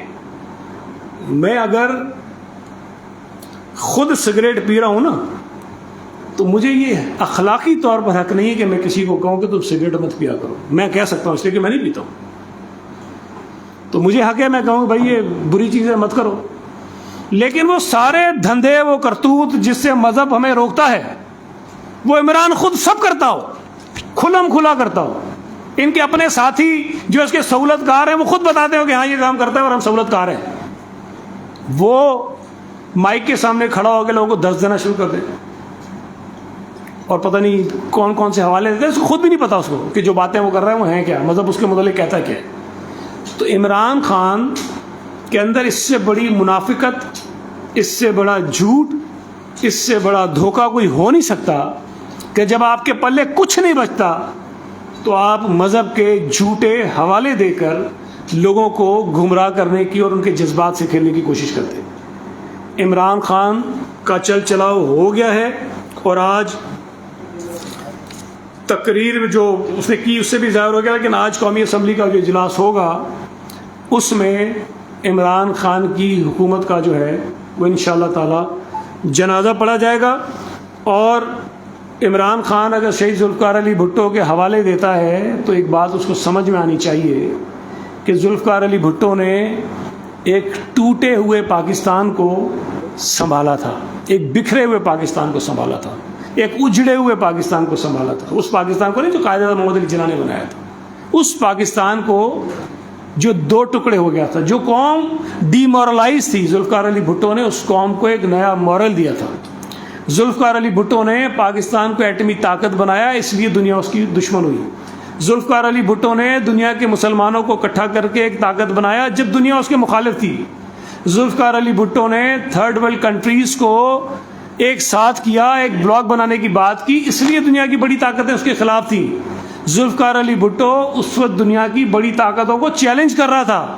میں اگر خود سگریٹ پی رہا ہوں نا تو مجھے یہ اخلاقی طور پر حق نہیں ہے کہ میں کسی کو کہوں کہ تم سگریٹ مت پیا کرو۔ میں کہہ سکتا ہوں اس لیے کہ میں نہیں پیتا ہوں، تو مجھے حق ہے میں کہوں بھائی یہ بری چیزیں مت کرو، لیکن وہ سارے دھندے، وہ کرتوت جس سے مذہب ہمیں روکتا ہے، وہ عمران خود سب کرتا ہو، کھلم کھلا کرتا ہو۔ ان کے اپنے ساتھی جو اس کے سہولت کار ہیں وہ خود بتاتے ہو کہ ہاں یہ کام کرتا ہے اور ہم سہولت کار ہیں، وہ مائک کے سامنے کھڑا ہو کے لوگوں کو درس دینا شروع کر دے اور پتہ نہیں کون کون سے حوالے دیتے ہیں، اس کو خود بھی نہیں پتا اس کو کہ جو باتیں وہ کر رہے ہیں وہ ہیں کیا، مذہب اس کے متعلق کہتا ہے کیا ہے۔ تو عمران خان کے اندر اس سے بڑی منافقت، اس سے بڑا جھوٹ، اس سے بڑا دھوکہ کوئی ہو نہیں سکتا کہ جب آپ کے پلے کچھ نہیں بچتا تو آپ مذہب کے جھوٹے حوالے دے کر لوگوں کو گمراہ کرنے کی اور ان کے جذبات سے کھیلنے کی کوشش کرتے ہیں۔ عمران خان کا چل چلاؤ ہو گیا ہے، اور آج تقریر میں جو اس نے کی اس سے بھی ظاہر ہو گیا، لیکن آج قومی اسمبلی کا جو اجلاس ہوگا اس میں عمران خان کی حکومت کا جو ہے وہ انشاءاللہ تعالی جنازہ پڑھا جائے گا۔ اور عمران خان اگر شہید ذوالفقار علی بھٹو کے حوالے دیتا ہے تو ایک بات اس کو سمجھ میں آنی چاہیے کہ ذوالفقار علی بھٹو نے ایک ٹوٹے ہوئے پاکستان کو سنبھالا تھا، ایک بکھرے ہوئے پاکستان کو سنبھالا تھا، ایک اجڑے ہوئے پاکستان کو سنبھالا تھا۔ اس پاکستان کو نہیں جو قائد اعظم محمد علی جناح نے بنایا تھا، اس پاکستان کو جو دو ٹکڑے ہو گیا تھا، جو قوم ڈی مورلائز تھی، ذوالفقار علی بھٹو نے اس قوم کو ایک نیا مورل دیا تھا۔ ذوالفقار علی بھٹو نے پاکستان کو ایٹمی طاقت بنایا، اس لیے دنیا اس کی دشمن ہوئی۔ ذوالفقار علی بھٹو نے دنیا کے مسلمانوں کو اکٹھا کر کے ایک طاقت بنایا جب دنیا اس کے مخالف تھی۔ ذوالفقار علی بھٹو نے تھرڈ ورلڈ کنٹریز کو ایک ساتھ کیا، ایک بلاک بنانے کی بات کی، اس لیے دنیا کی بڑی طاقتیں اس کے خلاف تھیں۔ ذوالفقار علی بھٹو اس وقت دنیا کی بڑی طاقتوں کو چیلنج کر رہا تھا۔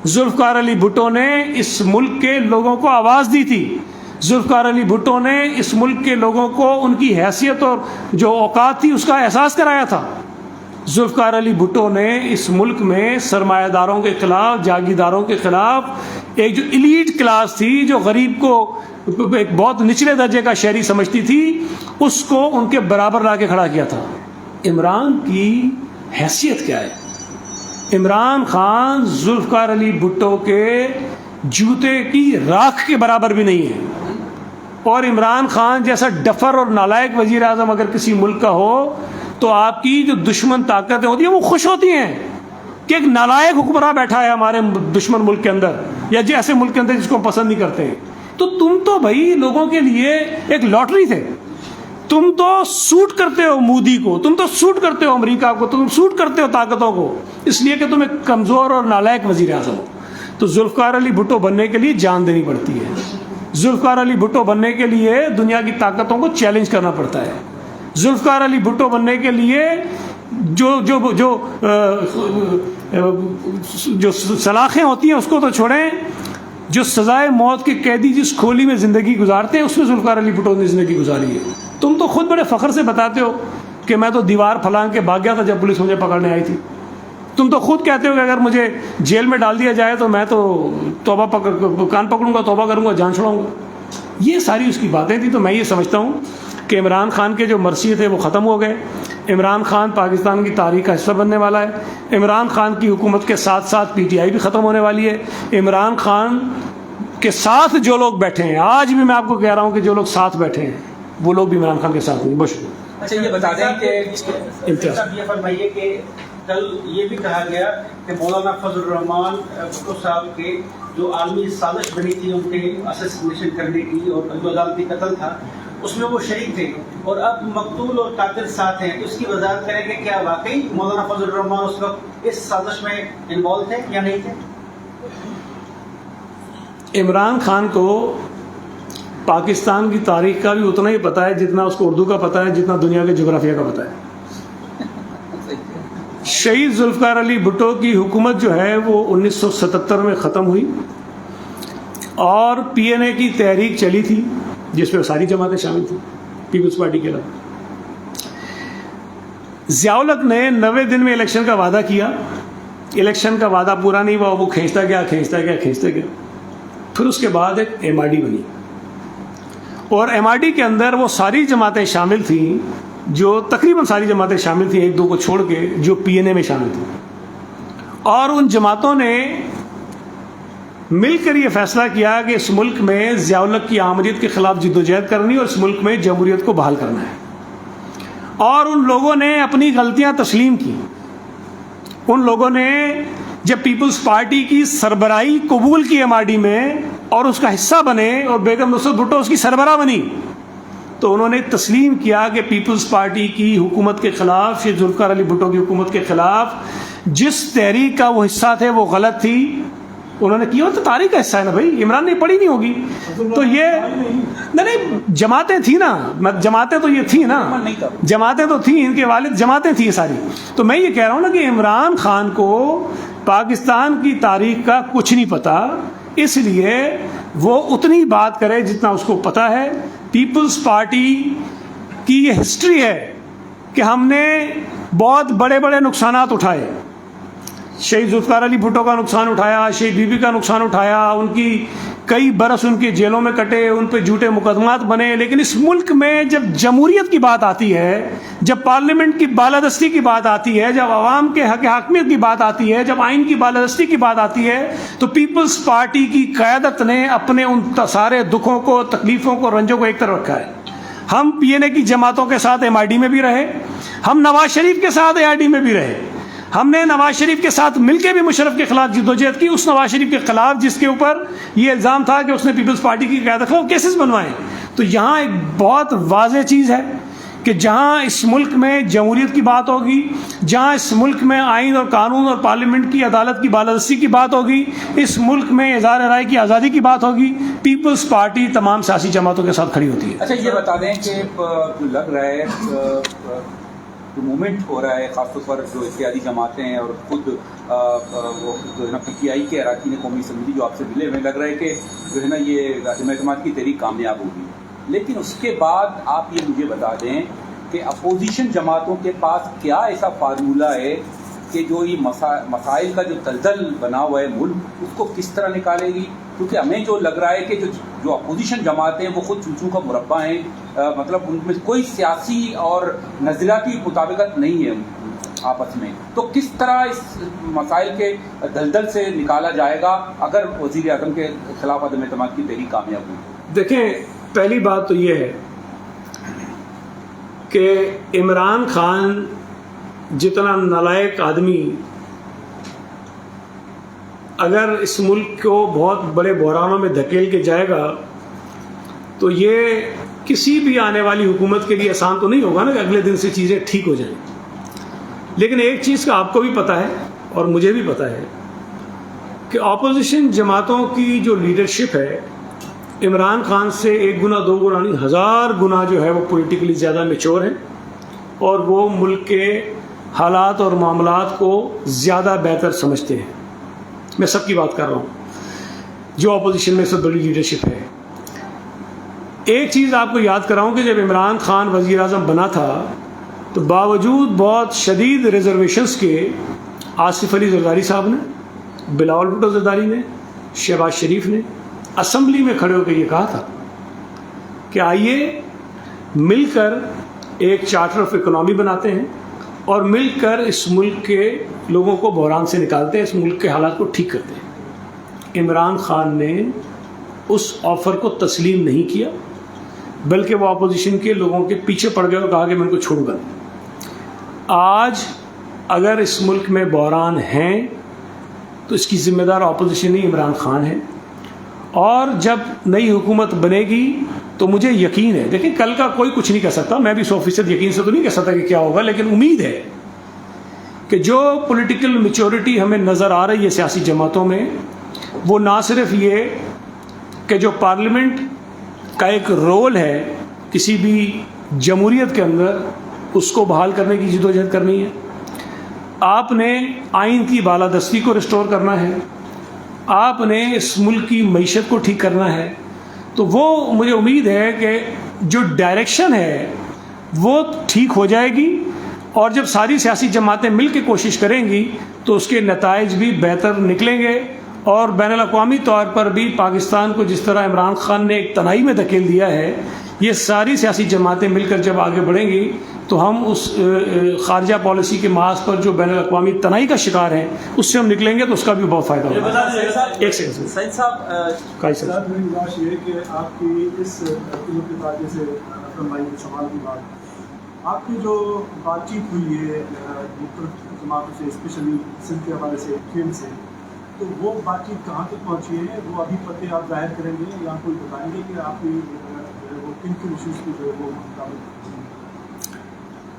ذوالفقار علی بھٹو نے اس ملک کے لوگوں کو آواز دی تھی۔ ذوالفقار علی بھٹو نے اس ملک کے لوگوں کو ان کی حیثیت اور جو اوقات تھی اس کا احساس کرایا تھا۔ ذوالفقار علی بھٹو نے اس ملک میں سرمایہ داروں کے خلاف، جاگیرداروں کے خلاف ایک جو ایلیٹ کلاس تھی، جو غریب کو ایک بہت نچلے درجے کا شہری سمجھتی تھی، اس کو ان کے برابر لا کے کھڑا کیا تھا۔ عمران کی حیثیت کیا ہے؟ عمران خان ذوالفقار علی بھٹو کے جوتے کی راکھ کے برابر بھی نہیں ہے، اور عمران خان جیسا ڈفر اور نالائق وزیر اعظم اگر کسی ملک کا ہو تو آپ کی جو دشمن طاقتیں ہوتی ہیں وہ خوش ہوتی ہیں کہ ایک نالائق حکمراں بیٹھا ہے ہمارے دشمن ملک کے اندر، یا ایسے ملک کے اندر جس کو ہم پسند نہیں کرتے ہیں۔ تو تم تو بھائی لوگوں کے لیے ایک لاٹری تھے، تم تو سوٹ کرتے ہو مودی کو، تم تو سوٹ کرتے ہو امریکہ کو، تم سوٹ کرتے ہو طاقتوں کو، اس لیے کہ تم ایک کمزور اور نالائق وزیر اعظم ہو۔ تو ذوالفقار علی بھٹو بننے کے لیے جان دینی پڑتی ہے، ذوالفقار علی بھٹو بننے کے لیے دنیا کی طاقتوں کو چیلنج کرنا پڑتا ہے، ذوالفقار علی بھٹو بننے کے لیے جو سلاخیں ہوتی ہیں اس کو تو چھوڑیں، جو سزائے موت کے قیدی جس کھولی میں زندگی گزارتے ہیں اس میں ذوالفقار علی بھٹو نے زندگی گزاری ہے۔ تم تو خود بڑے فخر سے بتاتے ہو کہ میں تو دیوار پھلانگ کے بھاگ گیا تھا جب پولیس مجھے پکڑنے آئی تھی، تم تو خود کہتے ہو کہ اگر مجھے جیل میں ڈال دیا جائے تو میں تو کان پکڑوں گا، توبہ کروں گا، جان چھڑاؤں گا. یہ ساری اس کی باتیں تھیں. تو میں یہ سمجھتا ہوں کہ عمران خان کے جو مرثیے تھے وہ ختم ہو گئے. عمران خان پاکستان کی تاریخ کا حصہ بننے والا ہے. عمران خان کی حکومت کے ساتھ ساتھ پی ٹی آئی بھی ختم ہونے والی ہے. عمران خان کے ساتھ جو لوگ بیٹھے ہیں، آج بھی میں آپ کو کہہ رہا ہوں کہ جو لوگ ساتھ بیٹھے ہیں وہ لوگ بھی عمران خان کے ساتھ نہیں. بہت شکریہ. اچھا یہ بتا دیں کہ یہ فرمائیے کہ کل یہ بھی کہا گیا کہ مولانا فضل الرحمان بھٹو صاحب کے جو عالمی سازش بنی تھی ان کے اسسینیشن کرنے کی اور جو عدالتی قتل تھا اس میں وہ شریک تھے، اور اب مقتول اور قاتل ساتھ ہیں. تو اس کی وضاحت کریں کہ کیا واقعی مولانا فضل الرحمان اس وقت اس سازش میں انوالو تھے یا نہیں تھے؟ عمران خان کو پاکستان کی تاریخ کا بھی اتنا ہی پتہ ہے جتنا اس کو اردو کا پتہ ہے، جتنا دنیا کے جغرافیہ کا پتہ ہے. شہید ذوالفقار علی بھٹو کی حکومت جو ہے وہ 1977 میں ختم ہوئی اور پی این اے کی تحریک چلی تھی جس میں ساری جماعتیں شامل تھیں پیپلز پارٹی کے علاوہ. ضیاء الحق نے 90 دن میں الیکشن کا وعدہ کیا. الیکشن کا وعدہ پورا نہیں ہوا، وہ کھینچتا گیا. پھر اس کے بعد ایک ایم آر ڈی بنی اور ایم آر ڈی کے اندر وہ ساری جماعتیں شامل تھیں، جو تقریباً ساری جماعتیں شامل تھیں، ایک دو کو چھوڑ کے، جو پی این اے میں شامل تھیں. اور ان جماعتوں نے مل کر یہ فیصلہ کیا کہ اس ملک میں ضیاء الحق کی آمدید کے خلاف جدوجہد کرنی اور اس ملک میں جمہوریت کو بحال کرنا ہے. اور ان لوگوں نے اپنی غلطیاں تسلیم کی. ان لوگوں نے جب پیپلز پارٹی کی سربراہی قبول کی ایم آر ڈی میں اور اس کا حصہ بنے اور بیگم نصرت بھٹو اس کی سربراہ بنی، تو انہوں نے تسلیم کیا کہ پیپلز پارٹی کی حکومت کے خلاف، شہید ذوالفقار علی بھٹو کی حکومت کے خلاف جس تحریک کا وہ حصہ تھے وہ غلط تھی. انہوں نے کیا. تو تاریخ کا حصہ ہے نا بھائی، عمران نے پڑھی نہیں ہوگی. تو یہ نہیں جماعتیں تھیں نا، جماعتیں تو یہ تھیں نا، جماعتیں تو تھیں، ان کے والد جماعتیں تھیں ساری. تو میں یہ کہہ رہا ہوں نا کہ عمران خان کو پاکستان کی تاریخ کا کچھ نہیں پتا، اس لیے وہ اتنی بات کرے جتنا اس کو پتا ہے. پیپلز پارٹی کی یہ ہسٹری ہے کہ ہم نے بہت بڑے بڑے نقصانات اٹھائے. شہید ذوالفقار علی بھٹو کا نقصان اٹھایا، شہید بی بی کا نقصان اٹھایا، ان کی کئی برس ان کے جیلوں میں کٹے، ان پہ جھوٹے مقدمات بنے. لیکن اس ملک میں جب جمہوریت کی بات آتی ہے، جب پارلیمنٹ کی بالادستی کی بات آتی ہے، جب عوام کے حق حاکمیت کی بات آتی ہے، جب آئین کی بالادستی کی بات آتی ہے، تو پیپلز پارٹی کی قیادت نے اپنے ان سارے دکھوں کو، تکلیفوں کو، رنجوں کو ایک طرف رکھا ہے. ہم پی این اے کی جماعتوں کے ساتھ ایم آئی ڈی میں بھی رہے، ہم نواز شریف کے ساتھ اے آئی ڈی میں بھی رہے. ہم نے نواز شریف کے ساتھ مل کے بھی مشرف کے خلاف جدوجہد کی، اس نواز شریف کے خلاف جس کے اوپر یہ الزام تھا کہ اس نے پیپلز پارٹی کی قیادت کے خلاف کیسز بنوائے. تو یہاں ایک بہت واضح چیز ہے کہ جہاں اس ملک میں جمہوریت کی بات ہوگی، جہاں اس ملک میں آئین اور قانون اور پارلیمنٹ کی عدالت کی بالادستی کی بات ہوگی، اس ملک میں اظہار رائے کی آزادی کی بات ہوگی، پیپلز پارٹی تمام سیاسی جماعتوں کے ساتھ کھڑی ہوتی ہے. اچھا یہ بتا دیں کہ لگ رہا ہے جو موومنٹ ہو رہا ہے، خاص طور پر جو اتحادی جماعتیں ہیں اور خود وہ جو ہے نا پی ٹی آئی کے اراکین قومی اسمبلی جو آپ سے ملے ہوئے، لگ رہا ہے کہ جو ہے نا یہ عدم اعتماد کی تحریک کامیاب ہوگی. لیکن اس کے بعد آپ یہ مجھے بتا دیں کہ اپوزیشن جماعتوں کے پاس کیا ایسا فارمولہ ہے کہ جو یہ مسائل کا جو دلدل بنا ہوا ہے ملک، اس کو کس طرح نکالے گی؟ کیونکہ ہمیں جو لگ رہا ہے کہ جو اپوزیشن جماعتیں ہیں وہ خود چوچو کا مربع ہیں، مطلب ان میں کوئی سیاسی اور نظریاتی مطابقت نہیں ہے آپس میں. تو کس طرح اس مسائل کے دلدل سے نکالا جائے گا اگر وزیر اعظم کے خلاف عدم اعتماد کی تحریک کامیاب ہوئی؟ دیکھیں، پہلی بات تو یہ ہے کہ عمران خان جتنا نالائق آدمی اگر اس ملک کو بہت بڑے بحرانوں میں دھکیل کے جائے گا تو یہ کسی بھی آنے والی حکومت کے لیے آسان تو نہیں ہوگا نا کہ اگلے دن سے چیزیں ٹھیک ہو جائیں. لیکن ایک چیز کا آپ کو بھی پتہ ہے اور مجھے بھی پتہ ہے کہ اپوزیشن جماعتوں کی جو لیڈرشپ ہے عمران خان سے 1 گنا 2 گنا نہیں 1000 گنا جو ہے وہ پولیٹیکلی زیادہ میچور ہے اور وہ ملک کے حالات اور معاملات کو زیادہ بہتر سمجھتے ہیں. میں سب کی بات کر رہا ہوں جو اپوزیشن میں سب بڑی لیڈرشپ ہے. ایک چیز آپ کو یاد کراؤں کہ جب عمران خان وزیر اعظم بنا تھا تو باوجود بہت شدید ریزرویشنز کے آصف علی زرداری صاحب نے, بلاول بھٹو زرداری نے, شہباز شریف نے اسمبلی میں کھڑے ہو کے یہ کہا تھا کہ آئیے مل کر ایک چارٹر آف اکنامی بناتے ہیں اور مل کر اس ملک کے لوگوں کو بحران سے نکالتے ہیں, اس ملک کے حالات کو ٹھیک کرتے ہیں. عمران خان نے اس آفر کو تسلیم نہیں کیا, بلکہ وہ اپوزیشن کے لوگوں کے پیچھے پڑ گئے اور کہا کہ میں ان کو چھوڑوں گا. آج اگر اس ملک میں بحران ہیں تو اس کی ذمہ دار اپوزیشن ہی عمران خان ہے, اور جب نئی حکومت بنے گی تو مجھے یقین ہے, دیکھیں کل کا کوئی کچھ نہیں کہہ سکتا, میں بھی 100% یقین سے تو نہیں کہہ سکتا کہ کیا ہوگا, لیکن امید ہے کہ جو پولیٹیکل میچورٹی ہمیں نظر آ رہی ہے سیاسی جماعتوں میں, وہ نہ صرف یہ کہ جو پارلیمنٹ کا ایک رول ہے کسی بھی جمہوریت کے اندر اس کو بحال کرنے کی جدوجہد کرنی ہے, آپ نے آئین کی بالادستی کو ریسٹور کرنا ہے, آپ نے اس ملک کی معیشت کو ٹھیک کرنا ہے, تو وہ مجھے امید ہے کہ جو ڈائریکشن ہے وہ ٹھیک ہو جائے گی, اور جب ساری سیاسی جماعتیں مل کے کوشش کریں گی تو اس کے نتائج بھی بہتر نکلیں گے. اور بین الاقوامی طور پر بھی پاکستان کو جس طرح عمران خان نے ایک تنہائی میں دھکیل دیا ہے, یہ ساری سیاسی جماعتیں مل کر جب آگے بڑھیں گی تو ہم اس خارجہ پالیسی کے محاذ پر جو بین الاقوامی تنہائی کا شکار ہیں اس سے ہم نکلیں گے, تو اس کا بھی بہت فائدہ ہوگا. ایک سیکنڈ سعید صاحب, میری گزارش یہ ہے کہ آپ کی اس جیسے سوال کی بات, آپ کی جو بات چیت ہوئی ہے مختلف جماعتوں سے, اسپیشلی سندھ کے حوالے سے, کھیل سے, تو وہ بات چیت کہاں تک پہنچی ہے؟ وہ ابھی پتہ آپ ظاہر کریں گے یا کوئی بتائیں گے کہ آپ کی وہ کن کن ایشوز کی جو ہے وہ مطابق؟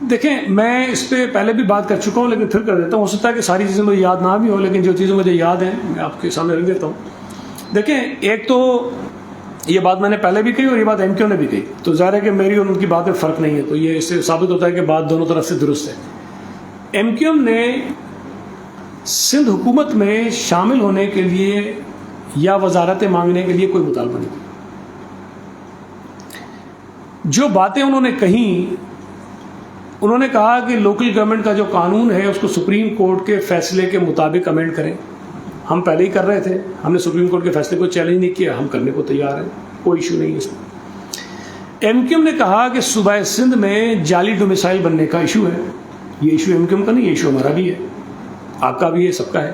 دیکھیں میں اس پہ پہلے بھی بات کر چکا ہوں, لیکن پھر کر دیتا ہوں. ہو سکتا ہے کہ ساری چیزیں مجھے یاد نہ بھی ہوں, لیکن جو چیزیں مجھے یاد ہیں میں آپ کے سامنے رکھ دیتا ہوں. دیکھیں ایک تو یہ بات میں نے پہلے بھی کہی اور یہ بات ایم کیو نے بھی کہی, تو ظاہر ہے کہ میری اور ان کی بات میں فرق نہیں ہے, تو یہ اس سے ثابت ہوتا ہے کہ بات دونوں طرف سے درست ہے. ایم کیو ایم نے سندھ حکومت میں شامل ہونے کے لیے یا وزارتیں مانگنے کے لیے کوئی مطالبہ نہیں کیا. جو باتیں انہوں نے کہیں, انہوں نے کہا کہ لوکل گورنمنٹ کا جو قانون ہے اس کو سپریم کورٹ کے فیصلے کے مطابق امینڈ کریں. ہم پہلے ہی کر رہے تھے, ہم نے سپریم کورٹ کے فیصلے کو چیلنج نہیں کیا, ہم کرنے کو تیار ہیں, کوئی ایشو نہیں اس میں. ایم کیو ایم نے کہا کہ صوبہ سندھ میں جعلی ڈومیسائل بننے کا ایشو ہے. یہ ایشو ایم کیو ایم کا نہیں, یہ ایشو ہمارا بھی ہے, آپ کا بھی ہے, سب کا ہے.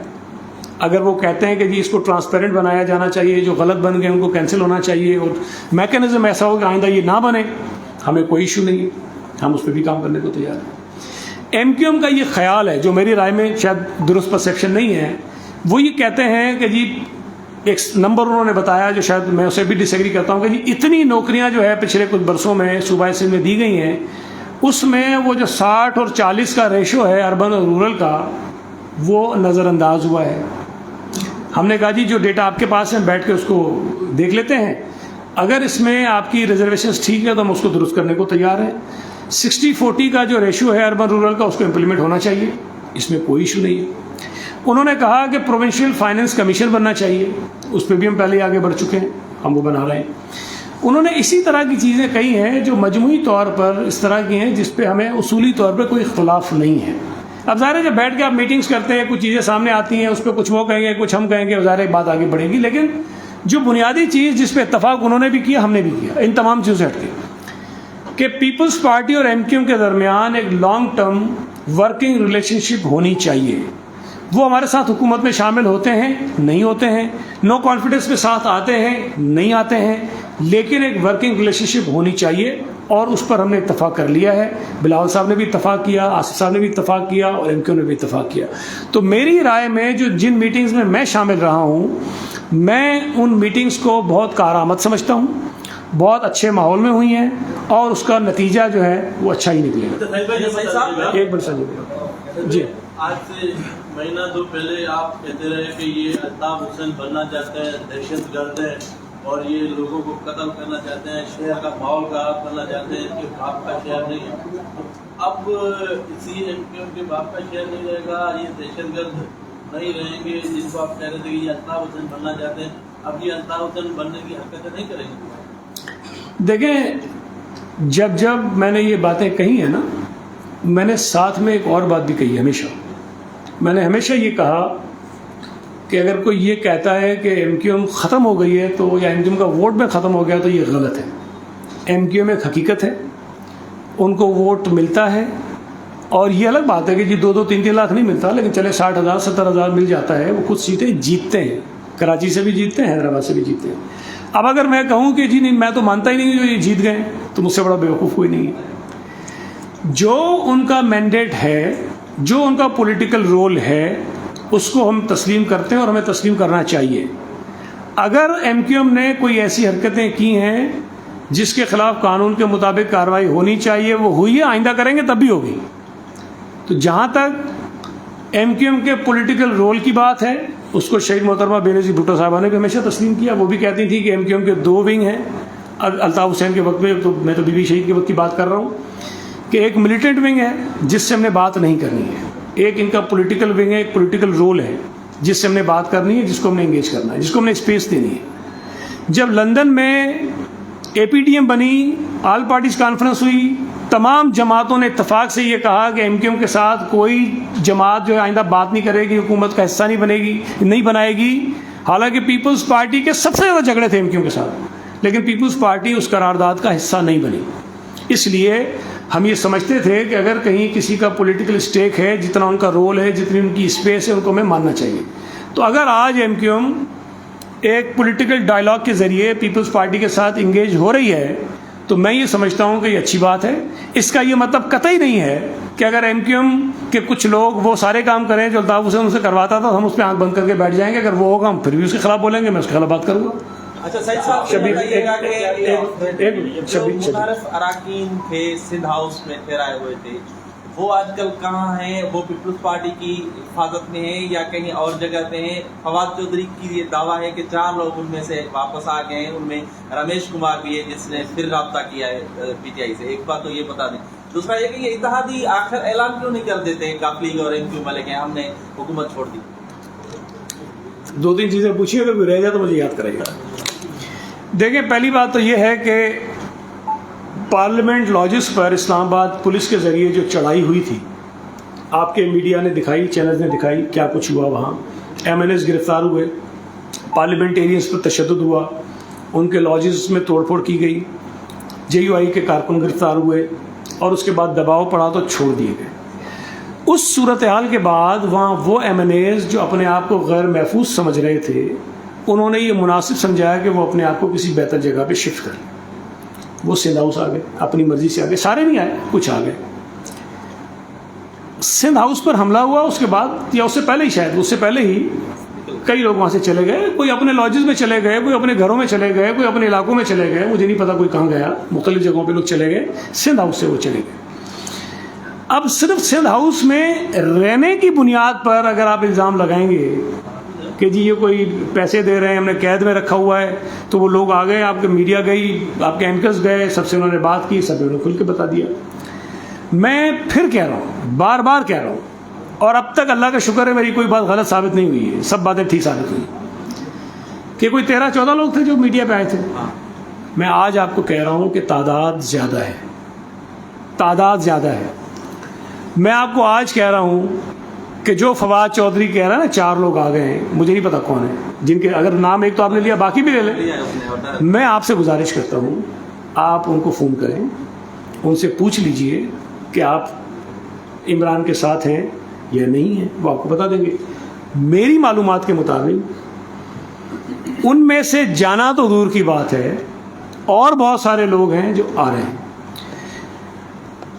اگر وہ کہتے ہیں کہ جی اس کو ٹرانسپیرنٹ بنایا جانا چاہیے, جو غلط بن گئے ان کو کینسل ہونا چاہیے, اور میکینزم ایسا ہو کہ آئندہ یہ نہ بنے, ہمیں کوئی ایشو نہیں ہے, ہم اس پہ بھی کام کرنے کو تیار ہیں. ایم کیو ایم کا یہ خیال ہے, جو میری رائے میں شاید درست پرسیپشن نہیں ہے, وہ یہ کہتے ہیں کہ جی ایک نمبر انہوں نے بتایا جو شاید میں اسے بھی ڈس ایگری کرتا ہوں, کہ جی اتنی نوکریاں جو ہے پچھلے کچھ برسوں میں صوبہ سندھ میں دی گئی ہیں, اس میں وہ جو 60 اور 40 کا ریشو ہے اربن اور رورل کا, وہ نظر انداز ہوا ہے. ہم نے کہا جی جو ڈیٹا آپ کے پاس ہے بیٹھ کے اس کو دیکھ لیتے ہیں, اگر اس میں آپ کی ریزرویشنز ٹھیک ہے تو ہم اس کو درست کرنے کو تیار ہیں. 60-40 کا جو ریشو ہے اربن رورل کا, اس کو امپلیمنٹ ہونا چاہیے, اس میں کوئی ایشو نہیں ہے. انہوں نے کہا کہ پروونشل فائننس کمیشن بننا چاہیے, اس پہ بھی ہم پہلے آگے بڑھ چکے ہیں, ہم وہ بنا رہے ہیں. انہوں نے اسی طرح کی چیزیں کہی ہیں جو مجموعی طور پر اس طرح کی ہیں جس پہ ہمیں اصولی طور پہ کوئی اختلاف نہیں ہے. اب ظاہر ہے جب بیٹھ کے آپ میٹنگز کرتے ہیں, کچھ چیزیں سامنے آتی ہیں, اس پہ کچھ وہ کہیں گے کچھ ہم کہیں گے, ظاہر ہے بات آگے بڑھے گی. لیکن جو بنیادی چیز جس پہ اتفاق انہوں نے بھی کیا, ہم نے بھی کیا, ان تمام چیزوں سے ہٹ کے, کہ پیپلز پارٹی اور ایم کیو ایم کے درمیان ایک لانگ ٹرم ورکنگ ریلیشن شپ ہونی چاہیے. وہ ہمارے ساتھ حکومت میں شامل ہوتے ہیں, نہیں ہوتے ہیں, نو کانفیڈنس کے ساتھ آتے ہیں, نہیں آتے ہیں, لیکن ایک ورکنگ ریلیشن شپ ہونی چاہیے, اور اس پر ہم نے اتفاق کر لیا ہے. بلاول صاحب نے بھی اتفاق کیا, آصف صاحب نے بھی اتفاق کیا, اور ایم کیو نے بھی اتفاق کیا. تو میری رائے میں جو جن میٹنگز میں میں شامل رہا ہوں, میں ان میٹنگز کو بہت کارآمد سمجھتا ہوں, بہت اچھے ماحول میں ہوئی ہیں, اور اس کا نتیجہ جو ہے وہ اچھا ہی نکلے گا. ایک بڑا جی, آج سے مہینہ دو پہلے آپ کہتے رہے کہ یہ الطاف حسین بننا چاہتے ہیں, دہشت گرد ہیں, اور یہ لوگوں کو قتل کرنا چاہتے ہیں, شہر کا ماحول خراب کرنا چاہتے ہیں کہ باپ کا شہر نہیں ہے. اب اسی ایم کیو ایم کے باپ کا شہر نہیں رہے گا, یہ دہشت گرد نہیں رہیں گے جن کو آپ کہہ رہے تھے کہ یہ الطاف حسین بننا چاہتے ہیں, اب یہ الطاف حسین بننے کی حرکتیں نہیں کریں گے. دیکھیں جب میں نے یہ باتیں کہی ہیں نا, میں نے ساتھ میں ایک اور بات بھی کہی ہے ہمیشہ, میں نے ہمیشہ یہ کہا کہ اگر کوئی یہ کہتا ہے کہ ایم کیو ایم ختم ہو گئی ہے تو یا ایم کیو ایم کا ووٹ میں ختم ہو گیا تو یہ غلط ہے. ایم کیو ایم ایک حقیقت ہے, ان کو ووٹ ملتا ہے, اور یہ الگ بات ہے کہ جی 2-3 لاکھ نہیں ملتا, لیکن چلے 60,000 70,000 مل جاتا ہے. وہ کچھ سیٹیں جیتتے ہیں, کراچی سے بھی جیتتے ہیں, حیدرآباد سے بھی جیتتے ہیں. اب اگر میں کہوں کہ جی نہیں میں تو مانتا ہی نہیں جو یہ جیت گئے, تو مجھ سے بڑا بیوقوف کوئی نہیں ہے. جو ان کا مینڈیٹ ہے, جو ان کا پولیٹیکل رول ہے, اس کو ہم تسلیم کرتے ہیں اور ہمیں تسلیم کرنا چاہیے. اگر ایم کیو ایم نے کوئی ایسی حرکتیں کی ہیں جس کے خلاف قانون کے مطابق کارروائی ہونی چاہیے, وہ ہوئی ہے, آئندہ کریں گے تب بھی ہوگی. تو جہاں تک ایم کیو ایم کے پولیٹیکل رول کی بات ہے, اس کو شہید محترمہ بینظیر بھٹو صاحبہ نے بھی ہمیشہ تسلیم کیا. وہ بھی کہتی تھی کہ ایم کیو ایم کے 2 ونگ ہیں. الطاف حسین کے وقت میں, تو میں تو بی بی شہید کے وقت کی بات کر رہا ہوں, کہ ایک ملیٹنٹ ونگ ہے جس سے ہم نے بات نہیں کرنی ہے, ایک ان کا پولیٹیکل ونگ ہے, ایک پولیٹیکل رول ہے جس سے ہم نے بات کرنی ہے, جس کو ہم نے انگیج کرنا ہے, جس کو ہم نے اسپیس دینی ہے. جب لندن میں اے پی ڈی ایم بنی, آل پارٹیز کانفرنس ہوئی, تمام جماعتوں نے اتفاق سے یہ کہا کہ ایم کیو ایم کے ساتھ کوئی جماعت جو ہے آئندہ بات نہیں کرے گی, حکومت کا حصہ نہیں بنائے گی. حالانکہ پیپلز پارٹی کے سب سے زیادہ جھگڑے تھے ایم کیو ایم کے ساتھ, لیکن پیپلز پارٹی اس قرارداد کا حصہ نہیں بنی. اس لیے ہم یہ سمجھتے تھے کہ اگر کہیں کسی کا پولیٹیکل اسٹیک ہے, جتنا ان کا رول ہے, جتنی ان کی اسپیس ہے, ان کو ہمیں ماننا چاہیے. تو اگر آج ایم کیو ایم ایک پولیٹیکل ڈائلاگ کے ذریعے پیپلز پارٹی کے ساتھ انگیج ہو رہی ہے, تو میں یہ سمجھتا ہوں کہ یہ اچھی بات ہے. اس کا یہ مطلب قطعی نہیں ہے کہ اگر ایم کیو ایم کے کچھ لوگ وہ سارے کام کریں جو الطاف حسین ان سے کرواتا تھا, ہم اس پہ آنکھ بند کر کے بیٹھ جائیں گے. اگر وہ ہوگا ہم پھر بھی اس کے خلاف بولیں گے, میں اس کے خلاف بات کروں گا. اچھا سعید صاحب شبیر بتائیے گا کہ جو شبیر متعارف اراکین تھے سندھ ہاؤس میں ٹھہرائے ہوئے تھے, وہ آج کل کہاں ہیں؟ وہ پیپلز پارٹی کی حفاظت میں ہیں یا کہیں اور جگہ پہ ہیں؟ فواد چودھری کی یہ دعویٰ ہے کہ 4 لوگ ان میں سے واپس آ گئے ہیں, ان میں رمیش کمار بھی ہے جس نے پھر رابطہ کیا ہے پی ٹی آئی سے. ایک بات تو یہ بتا دیں. دوسرا یہ کہ یہ اتحادی آخر اعلان کیوں نہیں کر دیتے کاف لیگ اور ایم کیو والے کہ ہم نے حکومت چھوڑ دی؟ 2-3 چیزیں پوچھی, اگر کوئی رہ جائے تو مجھے یاد کرے گا. دیکھیں, پہلی بات تو یہ ہے کہ پارلیمنٹ لاجز پر اسلام آباد پولیس کے ذریعے جو چڑھائی ہوئی تھی, آپ کے میڈیا نے دکھائی, چینلز نے دکھائی کیا کچھ ہوا. وہاں ایم ایل ایز گرفتار ہوئے, پارلیمنٹیرینز پر تشدد ہوا, ان کے لاجز میں توڑ پھوڑ کی گئی, جے یو آئی کے کارکن گرفتار ہوئے, اور اس کے بعد دباؤ پڑا تو چھوڑ دیے گئے. اس صورتحال کے بعد وہاں وہ ایم این ایز جو اپنے آپ کو غیر محفوظ سمجھ رہے تھے, انہوں نے یہ مناسب سمجھایا کہ وہ اپنے آپ کو کسی بہتر جگہ پہ شفٹ کریں. وہ سندھ ہاؤس آ گئے, اپنی مرضی سے آ گئے, سارے نہیں آئے, کچھ آ گئے. سندھ ہاؤس پر حملہ ہوا, اس کے بعد یا اس سے پہلے ہی, شاید اس سے پہلے ہی کئی لوگ وہاں سے چلے گئے. کوئی اپنے لاجز میں چلے گئے, کوئی اپنے گھروں میں چلے گئے, کوئی اپنے علاقوں میں چلے گئے, مجھے نہیں پتا کوئی کہاں گیا. مختلف جگہوں پہ لوگ چلے گئے, سندھ ہاؤس سے وہ چلے گئے. اب صرف سندھ ہاؤس میں رہنے کی بنیاد پر اگر آپ الزام لگائیں گے کہ جی یہ کوئی پیسے دے رہے ہیں, ہم نے قید میں رکھا ہوا ہے, تو وہ لوگ آ گئے, آپ کے میڈیا گئی, آپ کے اینکرز گئے, سب سے انہوں نے بات کی, سب نے کھل کے بتا دیا. میں پھر کہہ رہا ہوں, بار بار کہہ رہا ہوں, اور اب تک اللہ کا شکر ہے میری کوئی بات غلط ثابت نہیں ہوئی ہے, سب باتیں ٹھیک ثابت ہوئی, کہ کوئی 13-14 لوگ تھے جو میڈیا پہ آئے تھے. میں آج آپ کو کہہ رہا ہوں کہ تعداد زیادہ ہے, تعداد زیادہ ہے. میں آپ کو آج کہہ رہا ہوں کہ جو فواد چودھری کہہ رہا ہے نا 4 لوگ آ گئے ہیں, مجھے نہیں پتا کون ہے, جن کے اگر نام ایک تو آپ نے لیا, باقی بھی لے لیں. میں آپ سے گزارش کرتا ہوں, آپ ان کو فون کریں, ان سے پوچھ لیجئے کہ آپ عمران کے ساتھ ہیں یا نہیں ہیں, وہ آپ کو بتا دیں گے. میری معلومات کے مطابق ان میں سے جانا تو دور کی بات ہے, اور بہت سارے لوگ ہیں جو آ رہے ہیں.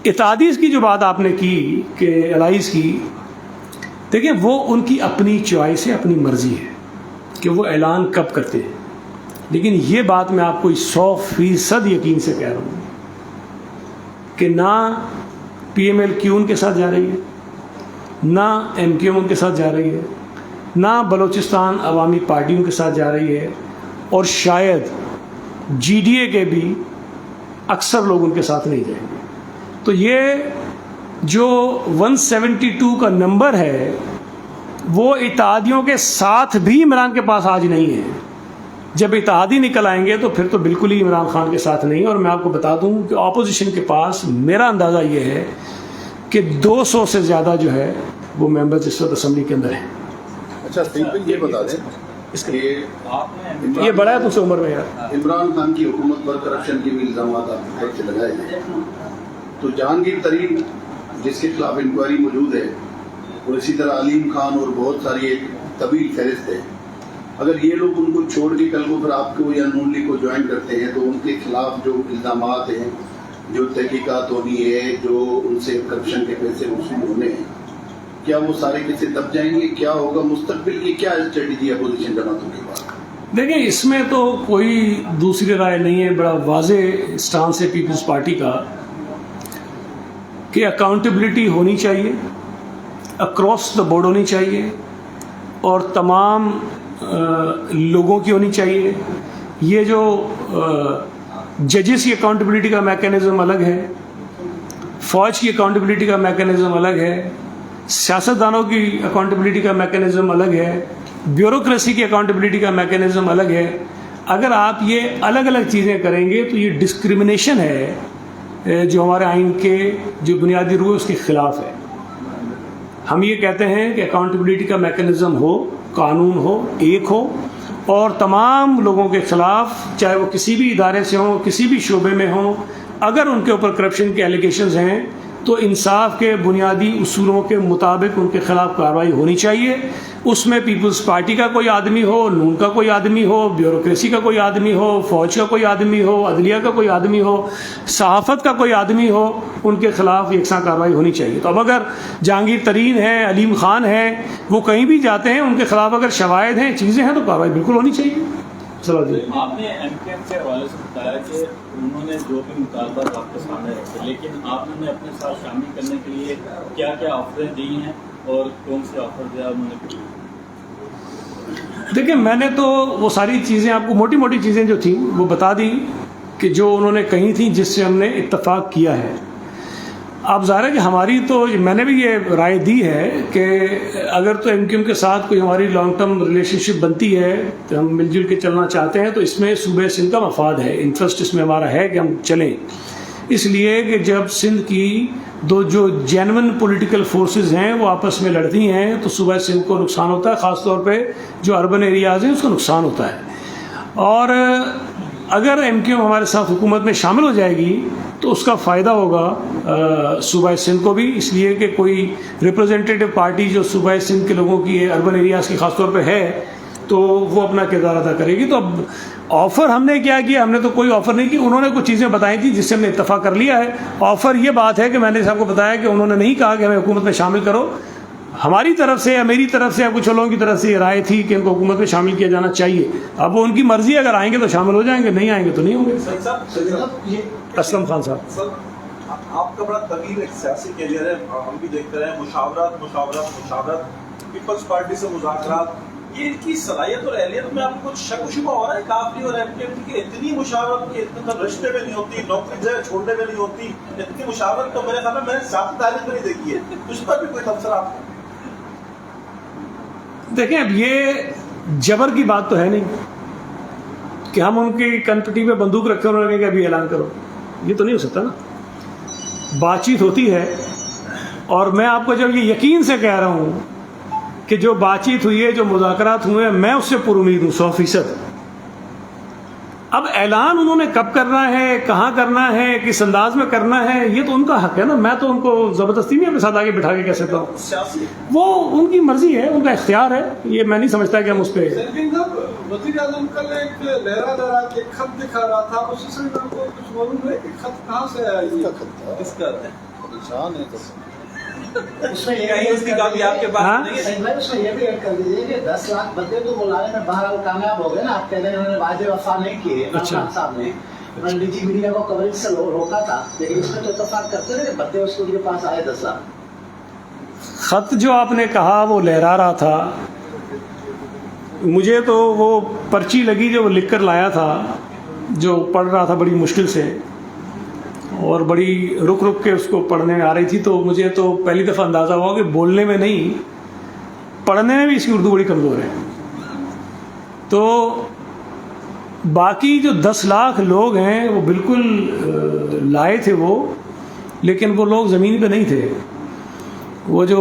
اتحادیز کی جو بات آپ نے کی کہ الائز کی, دیکھیں وہ ان کی اپنی چوائس ہے, اپنی مرضی ہے کہ وہ اعلان کب کرتے ہیں. لیکن یہ بات میں آپ کو 100% یقین سے کہہ رہا ہوں کہ نہ پی ایم ایل کیو ان کے ساتھ جا رہی ہے, نہ ایم کیو ایم ان کے ساتھ جا رہی ہے, نہ بلوچستان عوامی پارٹی ان کے ساتھ جا رہی ہے, اور شاید جی ڈی اے کے بھی اکثر لوگ ان کے ساتھ نہیں جائیں گے. تو یہ جو 172 کا نمبر ہے وہ اتحادیوں کے ساتھ بھی عمران کے پاس آج نہیں ہے. جب اتحادی نکل آئیں گے تو پھر تو بالکل ہی عمران خان کے ساتھ نہیں. اور میں آپ کو بتا دوں کہ اپوزیشن کے پاس میرا اندازہ یہ ہے کہ 200 سے زیادہ جو ہے وہ ممبرز اس وقت اسمبلی کے اندر ہیں. اچھا سٹیفن یہ بتا دیں کہ یہ بڑا ہے تو سے عمر میں یار. عمران خان کی حکومت پر کرپشن کے بھی الزامات آپ کی طرف سے لگائے گئے، تو جہانگیر ترین جس کے خلاف انکوائری موجود ہے، اور اسی طرح علیم خان اور بہت ساری ایک طویل فہرست ہے، اگر یہ لوگ ان کو چھوڑ کے کل کو پھر آپ کو یا نون لیگ کو جوائن کرتے ہیں تو ان کے خلاف جو الزامات ہیں، جو تحقیقات ہونی ہے، جو ان سے کرپشن کے پیسے وصول ہونے ہیں، کیا وہ سارے کیسے دب جائیں گے؟ کیا ہوگا مستقبل کی کیا اسٹریٹجی ہے اپوزیشن جماعتوں کے پاس؟ دیکھیں اس میں تو کوئی دوسری رائے نہیں ہے، بڑا واضح اسٹانس ہے پیپلز پارٹی کا کہ اکاؤنٹیبلٹی ہونی چاہیے، اکراس دا بورڈ ہونی چاہیے، اور تمام لوگوں کی ہونی چاہیے. یہ جو ججز کی اکاؤنٹیبلٹی کا میکینزم الگ ہے، فوج کی اکاؤنٹیبلٹی کا میکینزم الگ ہے، سیاستدانوں کی اکاؤنٹیبلٹی کا میکینزم الگ ہے، بیوروکریسی کی اکاؤنٹیبلٹی کا میکینزم الگ ہے. اگر آپ یہ الگ الگ چیزیں کریں گے تو یہ ڈسکرمنیشن ہے جو ہمارے آئین کے جو بنیادی روح ہے اس کے خلاف ہے. ہم یہ کہتے ہیں کہ اکاؤنٹیبلٹی کا میکینزم ہو، قانون ہو، ایک ہو، اور تمام لوگوں کے خلاف، چاہے وہ کسی بھی ادارے سے ہوں، کسی بھی شعبے میں ہوں، اگر ان کے اوپر کرپشن کے ایلیگیشنز ہیں تو انصاف کے بنیادی اصولوں کے مطابق ان کے خلاف کارروائی ہونی چاہیے. اس میں پیپلز پارٹی کا کوئی آدمی ہو، نون کا کوئی آدمی ہو، بیوروکریسی کا کوئی آدمی ہو، فوج کا کوئی آدمی ہو، عدلیہ کا کوئی آدمی ہو، صحافت کا کوئی آدمی ہو، ان کے خلاف یکساں کارروائی ہونی چاہیے. تو اب اگر جہانگیر ترین ہے، علیم خان ہے، وہ کہیں بھی جاتے ہیں، ان کے خلاف اگر شواہد ہیں، چیزیں ہیں، تو کارروائی بالکل ہونی چاہیے. آپ نے ایم کیو ایم کے حوالے سے بتایا کہ انہوں نے جو بھی مطالبات آپ کے سامنے رکھے، لیکن آپ نے اپنے ساتھ شامل کرنے کے لیے کیا کیا آفریں دی ہیں اور کون سے آفر دیا انہوں نے؟ دیکھیں میں نے تو وہ ساری چیزیں آپ کو موٹی موٹی چیزیں جو تھیں وہ بتا دی کہ جو انہوں نے کہی تھیں، جس سے ہم نے اتفاق کیا ہے. اب ظاہر ہے کہ ہماری تو میں نے بھی یہ رائے دی ہے کہ اگر تو ایم کیو ایم کے ساتھ کوئی ہماری لانگ ٹرم ریلیشن شپ بنتی ہے تو ہم مل جل کے چلنا چاہتے ہیں، تو اس میں صوبہ سندھ کا مفاد ہے، انٹرسٹ اس میں ہمارا ہے کہ ہم چلیں. اس لیے کہ جب سندھ کی دو جو جینون پولیٹیکل فورسز ہیں وہ آپس میں لڑتی ہیں تو صوبہ سندھ کو نقصان ہوتا ہے، خاص طور پہ جو اربن ایریاز ہیں اس کو نقصان ہوتا ہے. اور اگر ایم کیو ایم ہمارے ساتھ حکومت میں شامل ہو جائے گی تو اس کا فائدہ ہوگا صوبہ سندھ کو بھی، اس لیے کہ کوئی ریپرزنٹیٹیو پارٹی جو صوبہ سندھ کے لوگوں کی اربن ایریاز کی خاص طور پہ ہے تو وہ اپنا کردار ادا کرے گی. تو اب آفر ہم نے کیا کیا؟ ہم نے تو کوئی آفر نہیں کی، انہوں نے کچھ چیزیں بتائی تھیں جس سے ہم نے اتفاق کر لیا ہے. آفر یہ بات ہے کہ میں نے صاحب کو بتایا کہ انہوں نے نہیں کہا کہ ہمیں حکومت میں شامل کرو. ہماری طرف سے یا میری طرف سے یا کچھ لوگوں کی طرف سے یہ رائے تھی کہ ان کو حکومت میں شامل کیا جانا چاہیے. اب وہ ان کی مرضی ہے، اگر آئیں گے تو شامل ہو جائیں گے، نہیں آئیں گے تو نہیں ہوں گے. اسلم خان صاحب، آپ کا بڑا طویل ایک سیاسی کیریئر ہے، ہم بھی دیکھتے رہے، مشاورت پیپلز پارٹی سے مذاکرات، یہ ان کی صلاحیت اور اہلیت میں آپ کو کچھ شک و شبہ ہو رہا ہے کافی اور ایم کیو ایم کی اتنی مشاورت کی اتنے رشتے میں نہیں ہوتی، نوکری جگہ چھوڑنے میں نہیں ہوتی، اتنی مشاورت تو میرے خیال میں نے سیاسی تاریخ میں نہیں دیکھی ہے. اس پر بھی کوئی تبصرہ آپ کو؟ دیکھیں اب یہ جبر کی بات تو ہے نہیں کہ ہم ان کی کنپٹی پہ بندوق رکھے اور لگیں کہ ابھی اعلان کرو، یہ تو نہیں ہو سکتا نا. بات چیت ہوتی ہے، اور میں آپ کو جب یہ یقین سے کہہ رہا ہوں کہ جو بات چیت ہوئی ہے، جو مذاکرات ہوئے ہیں، میں اس سے پر امید ہوں 100%. اب اعلان انہوں نے کب کرنا ہے، کہاں کرنا ہے، کس انداز میں کرنا ہے، یہ تو ان کا حق ہے نا. میں تو ان کو زبردستی نہیں اپنے ساتھ آگے بٹھا کے کہہ سکتا ہوں، وہ ان کی مرضی ہے، ان کا اختیار ہے. یہ میں نہیں سمجھتا کہ ہم اس پہ وزیر اعظم کل ایک لہرا ایک خط دکھا رہا تھا، اس سے آپ کو کچھ معلوم ہے کہ خط کہاں سے آیا؟ کس کا نشان ہے اس میں آپ کے پاس اس میں یہ بھی ایڈ کر دیجیے کہ 10 لاکھ بندے تو بلانے میں بہرحال کامیاب ہو گئے نا. آپ کہتے ہیں انہوں نے واضح وفا نہیں کیے عمران صاحب نے، ڈی جی میڈیا کو کوریج سے روکا تھا، لیکن اس میں تو اتفاق کرتے ہیں کہ بندے اس کے پاس آئے 10 لاکھ. خط جو آپ نے کہا وہ لہرا رہا تھا، مجھے تو وہ پرچی لگی جو وہ لکھ کر لایا تھا، جو پڑھ رہا تھا بڑی مشکل سے اور بڑی رک رک کے اس کو پڑھنے میں آ رہی تھی. تو مجھے تو پہلی دفعہ اندازہ ہوا کہ بولنے میں نہیں، پڑھنے میں بھی اس کی اردو بڑی کمزور ہے. تو باقی جو 10 لاکھ لوگ ہیں وہ بالکل لائے تھے وہ، لیکن وہ لوگ زمین پہ نہیں تھے. وہ جو